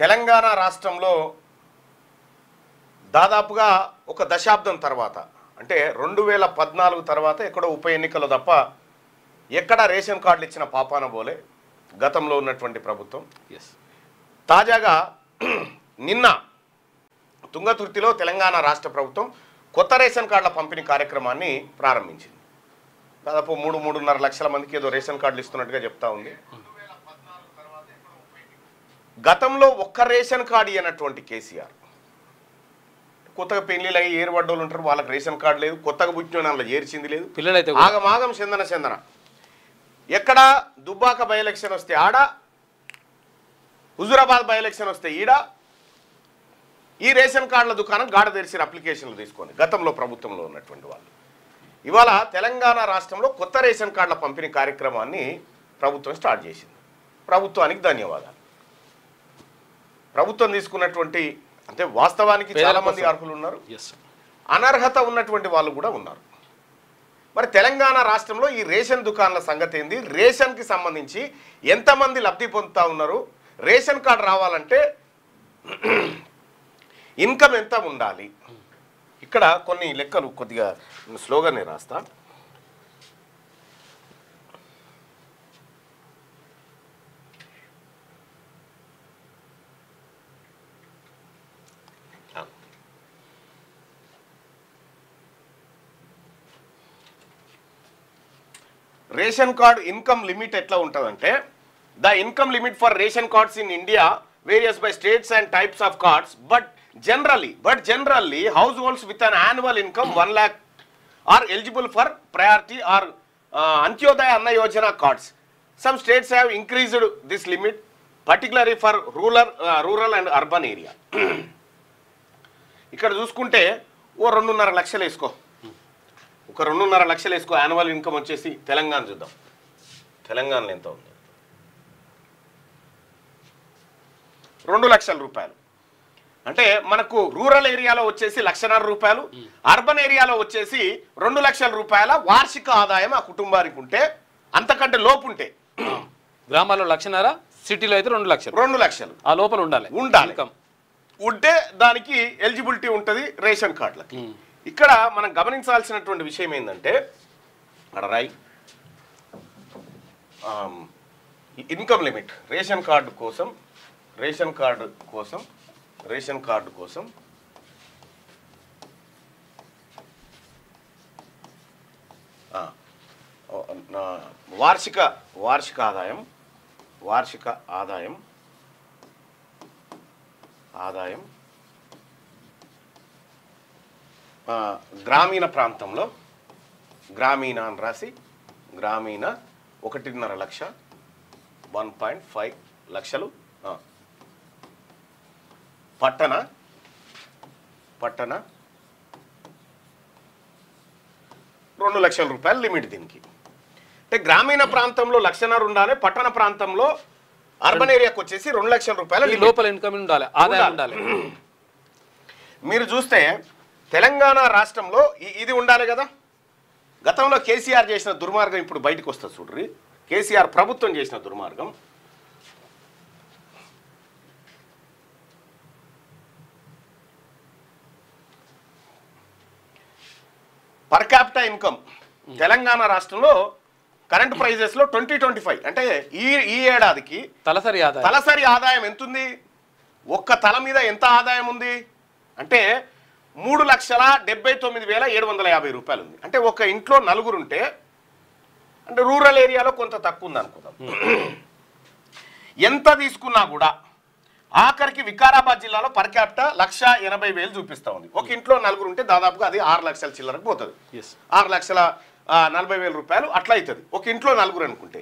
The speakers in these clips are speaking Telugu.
తెలంగాణ రాష్ట్రంలో దాదాపుగా ఒక దశాబ్దం తర్వాత అంటే 2014 తర్వాత ఎక్కడో ఉప ఎన్నికల్లో తప్ప ఎక్కడ రేషన్ కార్డులు ఇచ్చిన పాపాన పోలే గతంలో ఉన్నటువంటి ప్రభుత్వం. తాజాగా నిన్న తుంగతుర్తిలో తెలంగాణ రాష్ట్ర ప్రభుత్వం కొత్త రేషన్ కార్డుల పంపిణీ కార్యక్రమాన్ని ప్రారంభించింది. దాదాపు 3-3.5 లక్షల మందికి ఏదో రేషన్ కార్డులు ఇస్తున్నట్టుగా చెప్తా ఉంది. గతంలో ఒక్క రేషన్ కార్డు ఇవ్వనటువంటి కేసీఆర్ కొత్తగా పెళ్లిళ్ళు అయ్యి ఏరుబడ్డోళ్ళు ఉంటారు, వాళ్ళకి రేషన్ కార్డు లేదు, కొత్తగా పుట్టిన అందులో చేర్చింది లేదు, పిల్లలైతే ఆగమాగం చందన ఎక్కడ దుబ్బాక బై ఎలక్షన్ వస్తే ఆడ, హుజూరాబాద్ బై ఎలక్షన్ వస్తే ఈడ ఈ రేషన్ కార్డుల దుకాణం గాడ తెరిచిన అప్లికేషన్లు తీసుకొని గతంలో ప్రభుత్వంలో ఉన్నటువంటి వాళ్ళు ఇవాళ తెలంగాణ రాష్ట్రంలో కొత్త రేషన్ కార్డుల పంపిణీ కార్యక్రమాన్ని ప్రభుత్వం స్టార్ట్ చేసింది. ప్రభుత్వానికి ధన్యవాదాలు. ప్రభుత్వం తీసుకున్నటువంటి అంటే వాస్తవానికి చాలా మంది అర్హులు ఉన్నారు, అనర్హత ఉన్నటువంటి వాళ్ళు కూడా ఉన్నారు. మరి తెలంగాణ రాష్ట్రంలో ఈ రేషన్ దుకాణాల సంగతి ఏంది, రేషన్కి సంబంధించి ఎంతమంది లబ్ధి పొందుతూ ఉన్నారు, రేషన్ కార్డు రావాలంటే ఇన్కమ్ ఎంత ఉండాలి, ఇక్కడ కొన్ని లెక్కలు కొద్దిగా స్లోగానే రాస్తా. రేషన్ కార్డ్ ఇన్కమ్ లిమిట్ ఎట్లా ఉంటుందంటే the income limit for ration cards in India various by states and types of cards but generally households with an annual income 1 lakh are eligible for priority or Antyodaya Anna Yojana cards. Some states have increased this limit particularly for rural and urban area. ఇక్కడ చూసుకుంటే ఓ 2.5 లక్షలు వేసుకో, ఒక 2.5 లక్షలు వేసుకో యాన్యువల్ ఇన్కమ్ వచ్చేసి. తెలంగాణ చూద్దాం, తెలంగాణలో ఎంత ఉంది, 2 లక్షల రూపాయలు. అంటే మనకు రూరల్ ఏరియాలో వచ్చేసి 1,50,000 రూపాయలు, అర్బన్ ఏరియాలో వచ్చేసి 2 లక్షల రూపాయల వార్షిక ఆదాయం ఆ కుటుంబానికి ఉంటే, అంతకంటే లోపు ఉంటే గ్రామాల్లో 1,50,000, సిటీలో అయితే 2 లక్షలు, 2 లక్షలు ఆ లోపల ఉండాలి ఉంటే దానికి ఎలిజిబిలిటీ ఉంటుంది రేషన్ కార్డులకి. ఇక్కడ మనం గమనించాల్సినటువంటి విషయం ఏంటంటే రాయ్ ఇన్కమ్ లిమిట్ రేషన్ కార్డు కోసం వార్షిక ఆదాయం గ్రామీణ ప్రాంతంలో గ్రామీణ అని రాసి గ్రామీణ 1.5 లక్ష 1.5 లక్షలు, పట్టణ 2 లక్షల రూపాయలు లిమిట్ దీనికి. అంటే గ్రామీణ ప్రాంతంలో 1,50,000 ఉండాలి, పట్టణ ప్రాంతంలో అర్బన్ ఏరియాకి వచ్చేసి 2 లక్షల రూపాయలు లోపల ఇన్కమ్ ఉండాలి, ఆదాయం ఉండాలి. మీరు చూస్తే తెలంగాణ రాష్ట్రంలో ఇది ఉండాలి కదా. గతంలో కేసీఆర్ చేసిన దుర్మార్గం ఇప్పుడు బయటకు వస్తుంది చూడ్రి. కేసీఆర్ ప్రభుత్వం చేసిన దుర్మార్గం పర్ క్యాపిటా ఇన్కమ్ తెలంగాణ రాష్ట్రంలో కరెంట్ ప్రైజెస్లో 2025 అంటే ఈ ఏడాదికి తలసరి ఆదాయం ఎంత ఉంది, ఒక్క తల మీద ఎంత ఆదాయం ఉంది అంటే 3,79,750 రూపాయలు ఉంది. అంటే ఒక ఇంట్లో 4 ఉంటే, అంటే రూరల్ ఏరియాలో కొంత తక్కువ ఉంది అనుకుందాం. ఎంత తీసుకున్నా కూడా ఆఖరికి వికారాబాద్ జిల్లాలో పర్ క్యాపిటా 1,80,000 చూపిస్తూ ఉంది. ఒక ఇంట్లో 4 ఉంటే దాదాపుగా అది 6 లక్షల చిల్లరకు పోతుంది, 6,40,000 రూపాయలు అట్లా అవుతుంది ఒక ఇంట్లో 4 అనుకుంటే.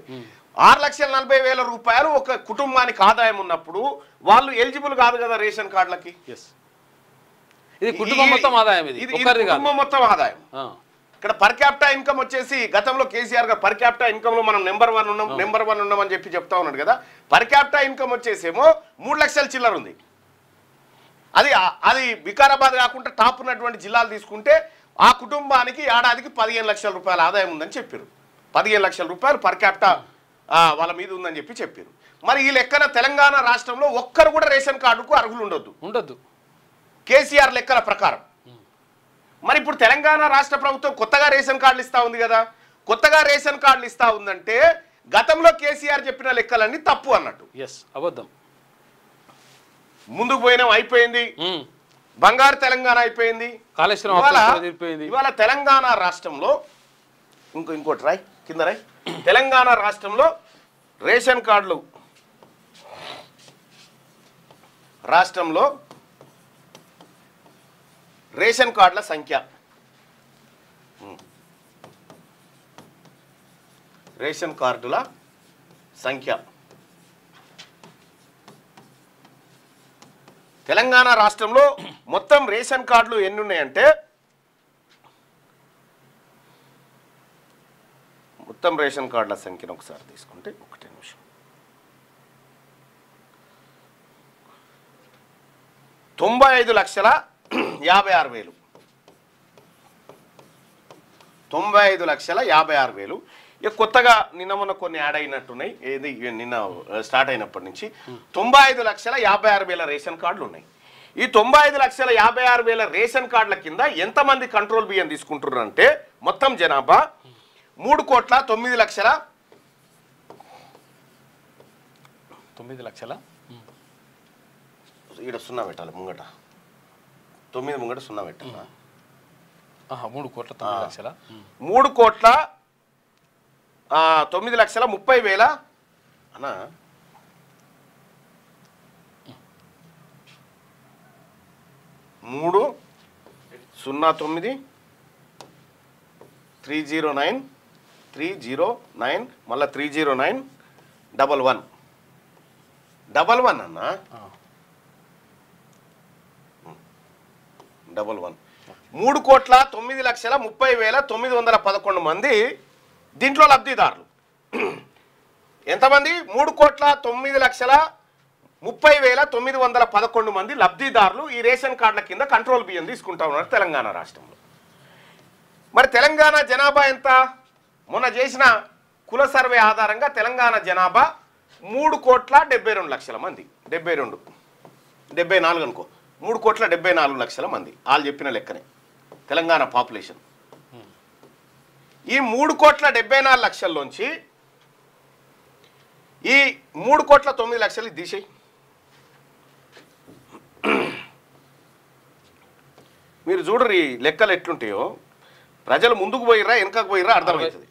6,40,000 రూపాయలు ఒక కుటుంబానికి ఆదాయం ఉన్నప్పుడు వాళ్ళు ఎలిజిబుల్ కాదు కదా రేషన్ కార్డులకి. ఇది కుటుంబం మొత్తం ఆదాయం, కుటుంబం మొత్తం ఆదాయం. ఇక్కడ పర్ క్యాపిటా ఇన్కమ్ వచ్చేసి గతంలో కేసీఆర్ గారు పర్ క్యాపిటా ఇన్కమ్ లో మనం నెంబర్ 1 ఉన్నామని చెప్పి చెప్తా ఉన్నాడు కదా. పర్ క్యాపిటా ఇన్కమ్ వచ్చేసేమో 3 లక్షల చిల్లర ఉంది. అది వికారాబాద్ కాకుండా టాప్ ఉన్నటువంటి జిల్లాలు తీసుకుంటే ఆ కుటుంబానికి ఏడాదికి 15 లక్షల రూపాయల ఆదాయం ఉందని చెప్పారు. 15 లక్షల రూపాయలు పర్ క్యాపిటా వాళ్ళ మీద ఉందని చెప్పారు. మరి ఈ లెక్కన తెలంగాణ రాష్ట్రంలో ఒక్కరు కూడా రేషన్ కార్డుకు అర్హులు ఉండొద్దు కేసీఆర్ లెక్కల ప్రకారం. మరి ఇప్పుడు తెలంగాణ రాష్ట్ర ప్రభుత్వం కొత్తగా రేషన్ కార్డులు ఇస్తా ఉంది కదా. కొత్తగా రేషన్ కార్డులు ఇస్తా ఉందంటే గతంలో కేసీఆర్ చెప్పిన లెక్కలన్నీ తప్పు అన్నట్టు. అబద్ధం. ముందుకు పోయినాం, అయిపోయింది, బంగారు తెలంగాణ అయిపోయింది. ఇవాళ తెలంగాణ రాష్ట్రంలో ఇంకోటి రాయ్ కింద రాయ్. తెలంగాణ రాష్ట్రంలో రేషన్ కార్డులు రేషన్ కార్డుల సంఖ్య రేషన్ కార్డుల సంఖ్య తెలంగాణ రాష్ట్రంలో మొత్తం రేషన్ కార్డులు ఎన్ని ఉన్నాయంటే మొత్తం రేషన్ కార్డుల సంఖ్యను ఒకసారి తీసుకుంటే 1 నిమిషం 95,56,000 95,56,000. ఇక కొత్తగా నిన్న మొన్న కొన్ని యాడ్ అయినట్టున్నాయి. ఏది నిన్న స్టార్ట్ అయినప్పటి నుంచి 95,56,000 రేషన్ కార్డులు ఉన్నాయి. ఈ 95,56,000 రేషన్ కార్డుల కింద ఎంతమంది కంట్రోల్ బియ్యం తీసుకుంటున్నారు అంటే మొత్తం జనాభా 3,09,00,000. 9 లక్షల ఈడ 0 పెట్టాలి ముంగట 9 ముంగట 0 పెట్టాలి. 3,09,00,000 3,09,30,000 అన్నా 3,09,309 309 మళ్ళీ 309 11 అన్నా 11 3,09,30,911 మంది దీంట్లో లబ్ధిదారులు. ఎంతమంది? 3,09,30,911 మంది లబ్ధిదారులు ఈ రేషన్ కార్డుల కింద కంట్రోల్ బియ్యం తీసుకుంటా ఉన్నారు తెలంగాణ రాష్ట్రంలో. మరి తెలంగాణ జనాభా ఎంత? మొన్న చేసిన కుల సర్వే ఆధారంగా తెలంగాణ జనాభా 3,72,00,000 మంది. 74 అనుకో, 3,74,00,000 మంది వాళ్ళు చెప్పిన లెక్కనే తెలంగాణ పాపులేషన్. ఈ 3,74,00,000లోంచి ఈ 3,09,00,000 తీసేయి. మీరు చూడరు ఈ లెక్కలు ఎట్లుంటాయో. ప్రజలు ముందుకు పోయిర్రా వెనకకు పోయిర్రా అర్థమవుతుంది.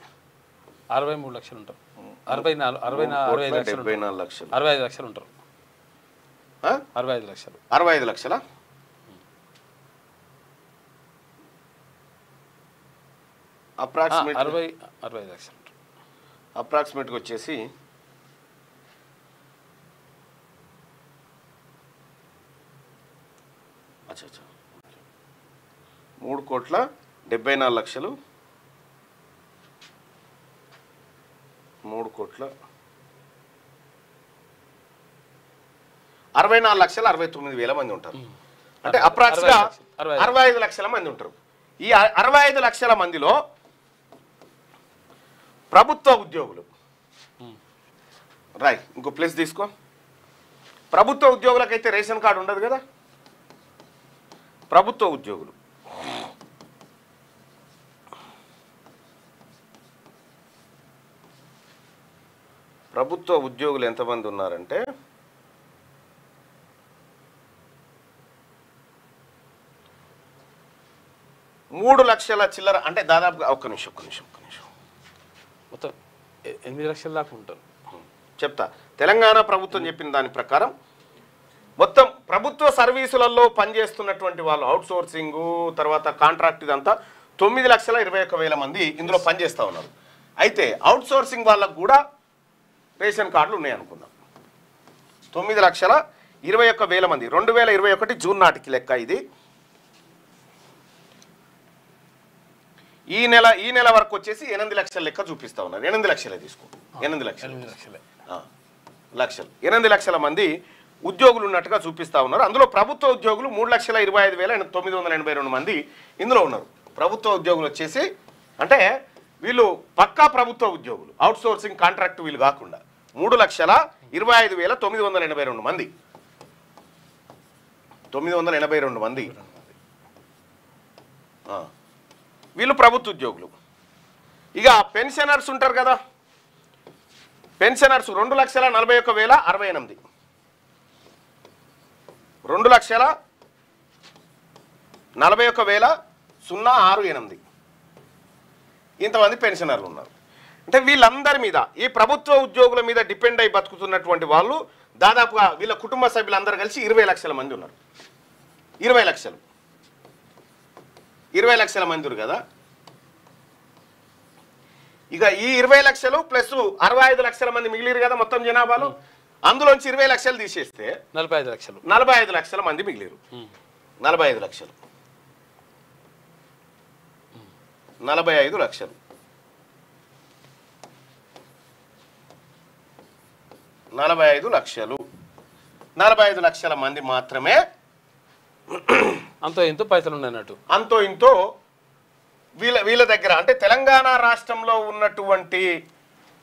63 లక్షలు ఉంటారు. 65 లక్షలు ఉంటారు. 65 లక్షల అప్రాక్సిమేట్గా వచ్చేసి 3,74,00,000 3,64,69,000 మంది ఉంటారు. అంటే అప్రాక్సిమేట్గా 65 లక్షల మంది ఉంటారు. ఈ 65 లక్షల మందిలో ప్రభుత్వ ఉద్యోగులు రాయ్, ఇంకో ప్లేస్ తీసుకో. ప్రభుత్వ ఉద్యోగులకైతే రేషన్ కార్డు ఉండదు కదా. ప్రభుత్వ ఉద్యోగులు ఎంతమంది ఉన్నారంటే 3 లక్షల చిల్లర, అంటే దాదాపుగా ఒక్క నిమిషం మొత్తం 8 లక్షల దాకా ఉంటారు. చెప్తా. తెలంగాణ ప్రభుత్వం చెప్పిన దాని ప్రకారం మొత్తం ప్రభుత్వ సర్వీసులలో పనిచేస్తున్నటువంటి వాళ్ళు అవుట్సోర్సింగ్ తర్వాత కాంట్రాక్ట్ ఇదంతా 9,21,000 మంది ఇందులో పనిచేస్తూ ఉన్నారు. అయితే అవుట్సోర్సింగ్ వాళ్ళకు కూడా రేషన్ కార్డులు ఉన్నాయనుకుందాం. 9,21,000 మంది 2021 జూన్ నాటికి లెక్క ఇది. ఈ నెల వరకు వచ్చేసి 8 లక్షల లెక్క చూపిస్తా ఉన్నారు. 8 లక్షలే తీసుకో. 8 లక్షల మంది ఉద్యోగులు ఉన్నట్టుగా చూపిస్తా ఉన్నారు. అందులో ప్రభుత్వ ఉద్యోగులు 3,25,982 మంది ఇందులో ఉన్నారు. ప్రభుత్వ ఉద్యోగులు వచ్చేసి అంటే వీళ్ళు పక్కా ప్రభుత్వ ఉద్యోగులు, అవుట్ సోర్సింగ్ కాంట్రాక్ట్ వీళ్ళు కాకుండా 3,25,982 మంది, 982 మంది వీళ్ళు ప్రభుత్వ ఉద్యోగులు. ఇక పెన్షనర్స్ ఉంటారు కదా, పెన్షనర్స్ 2,41,068, 2,41,068 ఇంతమంది పెన్షనర్లు ఉన్నారు. అంటే వీళ్ళందరి మీద, ఈ ప్రభుత్వ ఉద్యోగుల మీద డిపెండ్ అయి బతుకుతున్నటువంటి వాళ్ళు దాదాపుగా వీళ్ళ కుటుంబ సభ్యులందరూ కలిసి 20 లక్షల మంది ఉన్నారు. 20 లక్షల మంది ఉన్నారు కదా. ఇక ఈ 20 లక్షలు ప్లస్ 65 లక్షల మంది మిగిలిరు కదా మొత్తం జనాభాలో, అందులోంచి 20 లక్షలు తీసేస్తే 45 లక్షల మంది మిగిలిరు. 45 లక్షలు 45 లక్షలు 45 లక్షల మంది మాత్రమే అంతో ఇంతో పైసలు ఉన్నాయన్నట్టు. అంతో ఇంతో వీళ్ళ దగ్గర, అంటే తెలంగాణ రాష్ట్రంలో ఉన్నటువంటి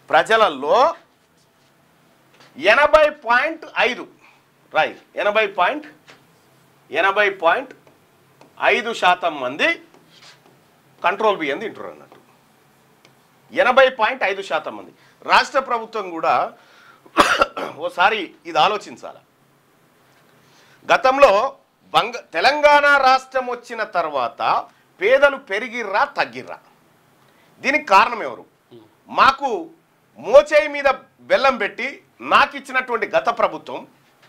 ప్రజలలో 80.5 రైట్ 80.5% మంది కంట్రోల్ బియ్యం తింటారు అన్నట్టు. 80.5% మంది. రాష్ట్ర ప్రభుత్వం కూడా ఓసారి ఇది ఆలోచించాలి. గతంలో తెలంగాణ రాష్ట్రం వచ్చిన తర్వాత పేదలు పెరిగిర్రా తగ్గిర్రా? దీనికి కారణం ఎవరు? మాకు మోచేయి మీద బెల్లం పెట్టి నాకు ఇచ్చినటువంటి గత ప్రభుత్వం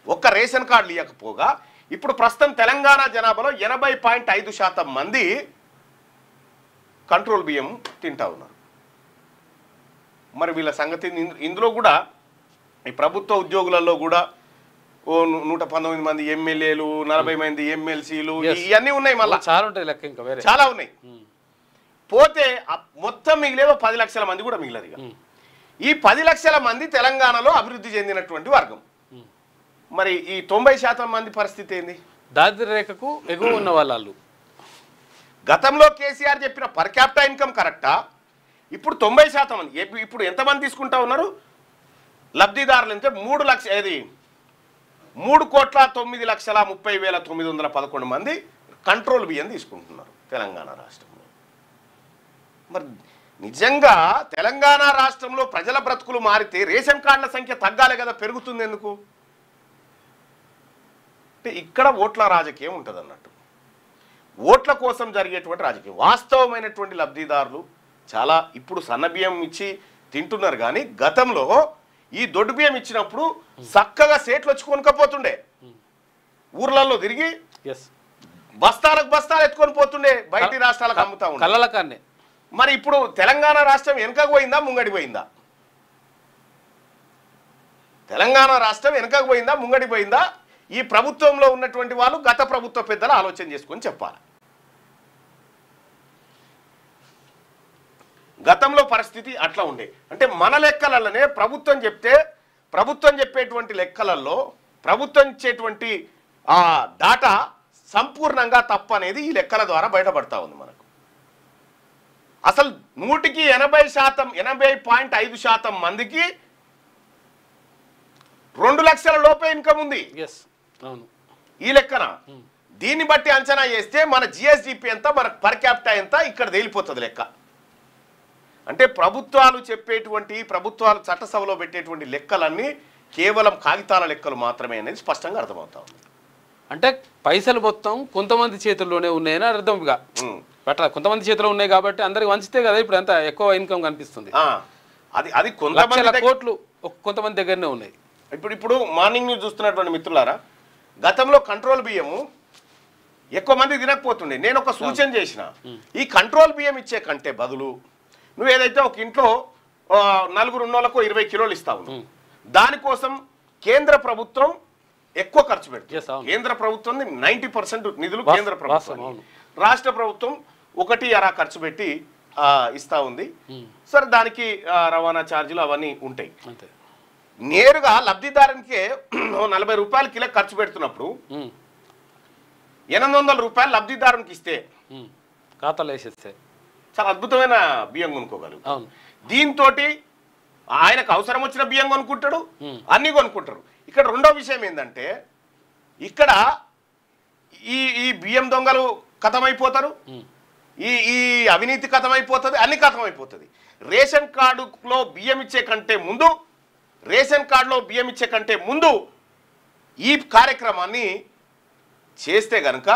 ఒక్క రేషన్ కార్డులు ఇవ్వకపోగా ఇప్పుడు ప్రస్తుతం తెలంగాణ జనాభాలో 80.5% మంది కంట్రోల్ బియ్యం తింటా ఉన్నారు. మరి వీళ్ళ సంగతి ఇందులో కూడా ఈ ప్రభుత్వ ఉద్యోగులలో కూడా 119 మంది ఎమ్మెల్యేలు, 40 మంది ఎమ్మెల్సీలు ఇవన్నీ ఉన్నాయి. మళ్ళీ చాలా ఉంటాయి, లెక్క ఇంకా వేరే చాలా ఉన్నాయి. పోతే మొత్తం మిగిలేదో 10 లక్షల మంది కూడా మిగిలరు. ఈ 10 లక్షల మంది తెలంగాణలో అభివృద్ధి చెందినటువంటి వర్గం. మరి ఈ 90% మంది పరిస్థితి ఏంది? దారిద్ర్య రేఖకు ఎగువ ఉన్న వాళ్ళు. గతంలో కేసీఆర్ చెప్పిన పర్ క్యాపిటా ఇన్కమ్ కరెక్టా? ఇప్పుడు 90% మంది. ఇప్పుడు ఎంతమంది తీసుకుంటా ఉన్నారు లబ్ధిదారులు? అంటే 3,09,30,911 మంది కంట్రోల్ బియ్యం తీసుకుంటున్నారు తెలంగాణ రాష్ట్రంలో. మరి నిజంగా తెలంగాణ రాష్ట్రంలో ప్రజల బ్రతుకులు మారితే రేషన్ కార్డుల సంఖ్య తగ్గాలి కదా, పెరుగుతుంది ఎందుకు? అంటే ఇక్కడ ఓట్ల రాజకీయం ఉంటుంది అన్నట్టు. ఓట్ల కోసం జరిగేటువంటి రాజకీయం. వాస్తవమైనటువంటి లబ్ధిదారులు చాలా ఇప్పుడు సన్నబియ్యం ఇచ్చి తింటున్నారు. కానీ గతంలో ఈ దొడ్డు బియ్యం ఇచ్చినప్పుడు చక్కగా సేట్లు వచ్చి కొనుక్కపోతుండే, ఊర్లలో తిరిగి బస్తాలకు బస్తాలు ఎత్తుకొని పోతుండే, బయటి రాష్ట్రాలకు అమ్ముతా ఉండే. మరి ఇప్పుడు తెలంగాణ రాష్ట్రం వెనుకకు పోయిందా ముంగడి పోయిందా? తెలంగాణ రాష్ట్రం వెనుకకు పోయిందా ముంగడి పోయిందా? ఈ ప్రభుత్వంలో ఉన్నటువంటి వాళ్ళు గత ప్రభుత్వ పెద్దలు ఆలోచన చేసుకొని చెప్పాలి. గతంలో పరిస్థితి అట్లా ఉండే. అంటే మన లెక్కలలోనే ప్రభుత్వం చెప్పేటువంటి లెక్కలలో ప్రభుత్వం ఇచ్చేటువంటి ఆ డాటా సంపూర్ణంగా తప్పు అనేది ఈ లెక్కల ద్వారా బయటపడతా ఉంది మనకు. అసలు 80.5% మందికి 2 లక్షల లోపే ఇన్కమ్ ఉంది ఈ లెక్కన. దీన్ని బట్టి అంచనా చేస్తే మన జిఎస్డిపి ఎంత, మన పర్ క్యాపిటా ఎంత ఇక్కడ తేలిపోతుంది లెక్క. అంటే ప్రభుత్వాలు చట్టసభలో పెట్టేటువంటి లెక్కలన్నీ కేవలం కాగితాల లెక్కలు మాత్రమే అనేది స్పష్టంగా అర్థమవుతా ఉంది. అంటే పైసలు మొత్తం కొంతమంది చేతుల్లోనే ఉన్నాయని అర్థంగా కొంతమంది చేతిలో ఉన్నాయి కాబట్టి అందరికి వంచితే కదా ఇప్పుడు అంత ఎక్కువ ఇన్కమ్ కనిపిస్తుంది. అది కొంతమంది కోట్లు కొంతమంది దగ్గరనే ఉన్నాయి. ఇప్పుడు మార్నింగ్ న్యూస్ చూస్తున్నటువంటి మిత్రులారా, గతంలో కంట్రోల్ బియ్యము ఎక్కువ మంది తినకపోతుండే. నేను ఒక సూచన చేసిన, ఈ కంట్రోల్ బియ్యం ఇచ్చే కంటే బదులు నువ్వు ఏదైతే ఒక ఇంట్లో 4 ఉన్నోళ్ళకు 20 కిలోలు ఇస్తావు, దానికోసం కేంద్ర ప్రభుత్వం ఎక్కువ ఖర్చు పెడుతుంది. కేంద్ర ప్రభుత్వం 90% నిధులు కేంద్ర ప్రభుత్వం, రాష్ట్ర ప్రభుత్వం 1.5 ఖర్చు పెట్టి ఇస్తా ఉంది. సరే, దానికి రవాణా ఛార్జీలు అవన్నీ ఉంటాయి. నేరుగా లబ్ధిదారునికే 40 రూపాయలు కిలో ఖర్చు పెడుతున్నప్పుడు 800 రూపాయలు లబ్ధిదారునికి ఇస్తే ఖాతాలో వేసేస్తే చాలా అద్భుతమైన బియ్యం కొనుక్కోగలరు. అవును. దీంతో ఆయనకు అవసరం వచ్చిన బియ్యం కొనుక్కుంటాడు, అన్నీ కొనుక్కుంటారు. ఇక్కడ రెండో విషయం ఏంటంటే ఇక్కడ ఈ బియ్యం దొంగలు కథమైపోతారు, ఈ అవినీతి కథమైపోతుంది, అన్ని కథమైపోతుంది. రేషన్ కార్డులో బియ్యం ఇచ్చే కంటే ముందు ఈ కార్యక్రమాన్ని చేస్తే గనక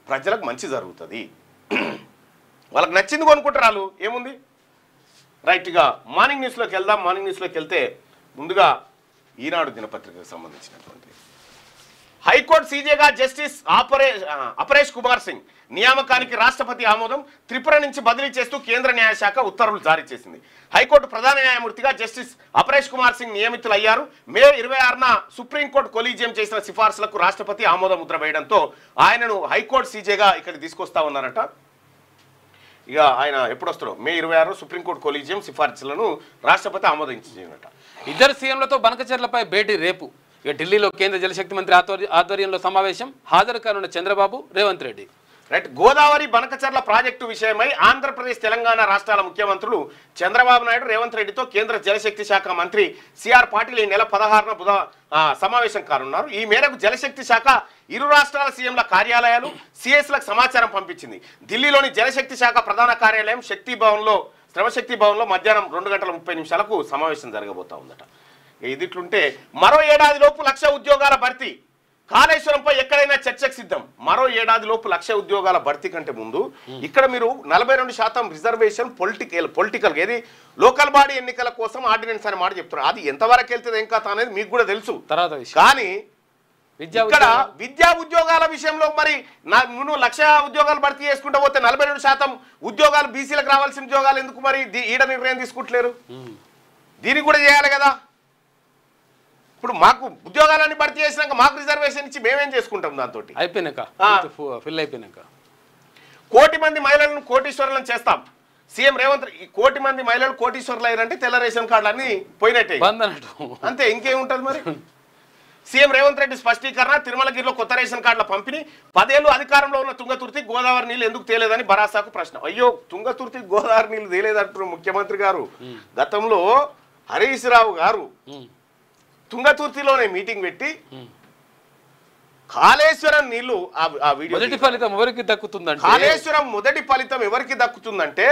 ప్రజలకు మంచి జరుగుతుంది. వాళ్ళకి నచ్చింది కొనుక్కుంటారు. వాళ్ళు ఏముంది రైట్గా మార్నింగ్ న్యూస్లోకి వెళ్దాం. మార్నింగ్ న్యూస్లోకి వెళ్తే ముందుగా ఈనాడు దినపత్రికకు సంబంధించినటువంటి హైకోర్టు సీజేగా జస్టిస్ అపరేష్ కుమార్ సింగ్ నియామకానికి రాష్ట్రపతి ఆమోదం. త్రిపుర నుంచి బదిలీ చేస్తూ కేంద్ర న్యాయశాఖ ఉత్తర్వులు జారీ చేసింది. హైకోర్టు ప్రధాన న్యాయమూర్తిగా జస్టిస్ అపరేష్ కుమార్ సింగ్ నియమితులయ్యారు. మే 26న సుప్రీంకోర్టు కొలీజియం చేసిన సిఫార్సులకు రాష్ట్రపతి ఆమోద ముద్ర వేయడంతో ఆయనను హైకోర్టు సీజేగా ఇక్కడికి తీసుకొస్తా ఉన్నారట. ఇక ఆయన ఎప్పుడు వస్తారో మే 26 సుప్రీంకోర్టు కొలీజియం సిఫార్సులను రాష్ట్రపతి ఆమోదించినట. ఇద్దరు సీఎంలతో బనకచెర్లపై భేటీ రేపు. ఇక ఢిల్లీలో కేంద్ర జలశక్తి మంత్రి ఆధ్వర్యంలో సమావేశం. హాజరు కానున్న చంద్రబాబు, రేవంత్ రెడ్డి. రైట్. గోదావరి బనకచర్ల ప్రాజెక్టు విషయమై ఆంధ్రప్రదేశ్, తెలంగాణ రాష్ట్రాల ముఖ్యమంత్రులు చంద్రబాబు నాయుడు, రేవంత్ రెడ్డితో కేంద్ర జలశక్తి శాఖ మంత్రి సిఆర్ పాటిల్ ఈ నెల 16న సమావేశం కానున్నారు. ఈ మేరకు జలశక్తి శాఖ ఇరు రాష్ట్రాల సీఎంల కార్యాలయాలు సిఎస్లకు సమాచారం పంపించింది. ఢిల్లీలోని జలశక్తి శాఖ ప్రధాన కార్యాలయం శ్రమశక్తి భవన్లో మధ్యాహ్నం 2:30 సమావేశం జరగబోతా ఉందట. ఇదిట్లుంటే మరో ఏడాదిలోపు 1,00,000 ఉద్యోగాల భర్తీ. కాళేశ్వరంపై ఎక్కడైనా చర్చకు సిద్ధం. మరో ఏడాదిలోపు 1,00,000 ఉద్యోగాల భర్తీ కంటే ముందు ఇక్కడ మీరు 42% రిజర్వేషన్ పొలిటికల్ ఏది లోకల్ బాడీ ఎన్నికల కోసం ఆర్డినెన్స్ అనే మాట చెప్తున్నారు. అది ఎంతవరకు వెళ్తుంది ఏం కథ అనేది మీకు కూడా తెలుసు. కానీ ఇక్కడ విద్యా ఉద్యోగాల విషయంలో మరి నువ్వు 1,00,000 ఉద్యోగాలు భర్తీ చేసుకుంటూ పోతే 42% ఉద్యోగాలు బీసీలకు రావాల్సిన ఉద్యోగాలు ఎందుకు మరి ఈడ నిర్ణయం తీసుకుంటలేరు? దీనికి కూడా చేయాలి కదా. ఇప్పుడు మాకు ఉద్యోగాలన్నీ భర్తీ చేసినాక మాకు రిజర్వేషన్ ఇచ్చి మేమేం చేసుకుంటాం? దాంతో అయిపోయినాక ఫిల్ అయిపోయినాక 1 కోటి మంది మహిళలను కోటీశ్వరులను చేస్తాం. సీఎం రేవంత్ 1 కోటి మంది మహిళలు కోటీశ్వరులు అయ్యారంటే తెల్ల రేషన్ కార్డులు అన్ని పోయినట్టే అంతే, ఇంకేముంటుంది మరి? సీఎం రేవంత్ రెడ్డి స్పష్టీకరణ. తిరుమలగిరిలో కొత్త రేషన్ కార్డుల పంపిణీ. 10 ఏళ్లు అధికారంలో ఉన్న తుంగతుర్తి గోదావరి నీళ్లు ఎందుకు తేలేదని భరాసాకు ప్రశ్న. అయ్యో, తుంగతుర్తి గోదావరి నీళ్లు తేలేదంటారు ముఖ్యమంత్రి గారు. గతంలో హరీష్ రావు గారు తుంగతుర్తిలోనే మీటింగ్ పెట్టి కాళేశ్వరం నీళ్లు మొదటి ఫలితం ఎవరికి దక్కుతుందంటే కాళేశ్వరం మొదటి ఫలితం ఎవరికి దక్కుతుందంటే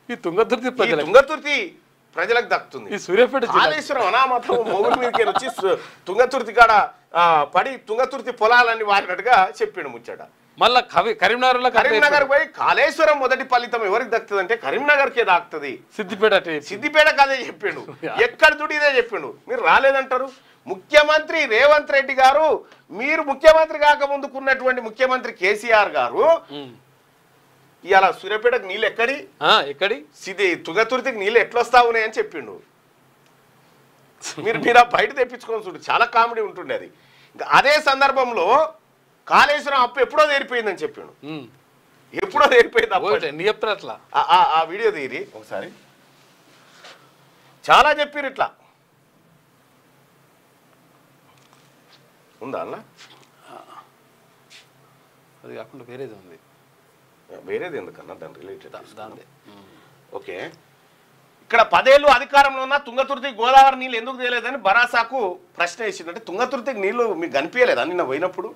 ఈ తుంగతుర్తి ప్రజలకు దక్కుతుంది. ఈ సూర్యాపేట కాళేశ్వరం అనామతం మొగుడు మీదకి వచ్చి తుంగతుర్తి కాడ పడి తుంగతుర్తి పొలాలన్నీ వారినట్టుగా చెప్పిండు ముచ్చట. మళ్ళా కరీంనగర్ పోయి కాళేశ్వరం మొదటి ఫలితం ఎవరికి దక్కుతుంది అంటే కరీంనగర్కే దాక్కుతుంది. సిద్దిపేట కదే చెప్పిండు, ఎక్కడ దుడి ఇదే చెప్పిండు. మీరు రాలేదంటారు. ముఖ్యమంత్రి రేవంత్ రెడ్డి గారు, మీరు ముఖ్యమంత్రి కాకముందుకున్నటువంటి ముఖ్యమంత్రి కేసీఆర్ గారు ఇవాళ సూర్యాపేటకు నీళ్ళు ఎక్కడి తుంగతుర్తికి నీళ్ళు ఎట్లొస్తా ఉన్నాయని చెప్పిండు. మీరు బయట తెప్పించుకొని చూడు, చాలా కామెడీ ఉంటుండే అది. అదే సందర్భంలో కాళేశ్వరం అప్పు ఎప్పుడో తీరిపోయిందని చెప్పిండు. ఎప్పుడో తీరిపోయింది అట్లా. ఆ వీడియో తీరి ఒకసారి. చాలా చెప్పారు ఇట్లా. ఉందా అన్న? అది కాకుండా వేరేది ఉంది. వేరేది ఎందుకన్నా దాని రిలేటెడ్ ఓకే. ఇక్కడ 10 ఏళ్లు అధికారంలో ఉన్న తుంగతుర్తి గోదావరి నీళ్ళు ఎందుకు తేలేదని భరాసాకు ప్రశ్న వేసిందంటే తుంగతుర్తికి నీళ్లు మీకు కనిపించలేదా? నిన్న పోయినప్పుడు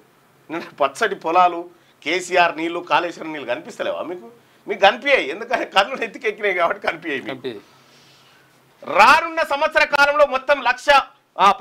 నిన్న పచ్చడి పొలాలు, కేసీఆర్ నీళ్లు, కాళేశ్వరం నీళ్ళు కనిపిస్తలేవా మీకు? కనిపించాయి, ఎందుకంటే కళ్ళు ఎత్తికెక్కినాయి కాబట్టి కనిపించాయి. రానున్న సంవత్సర కాలంలో మొత్తం 1,00,000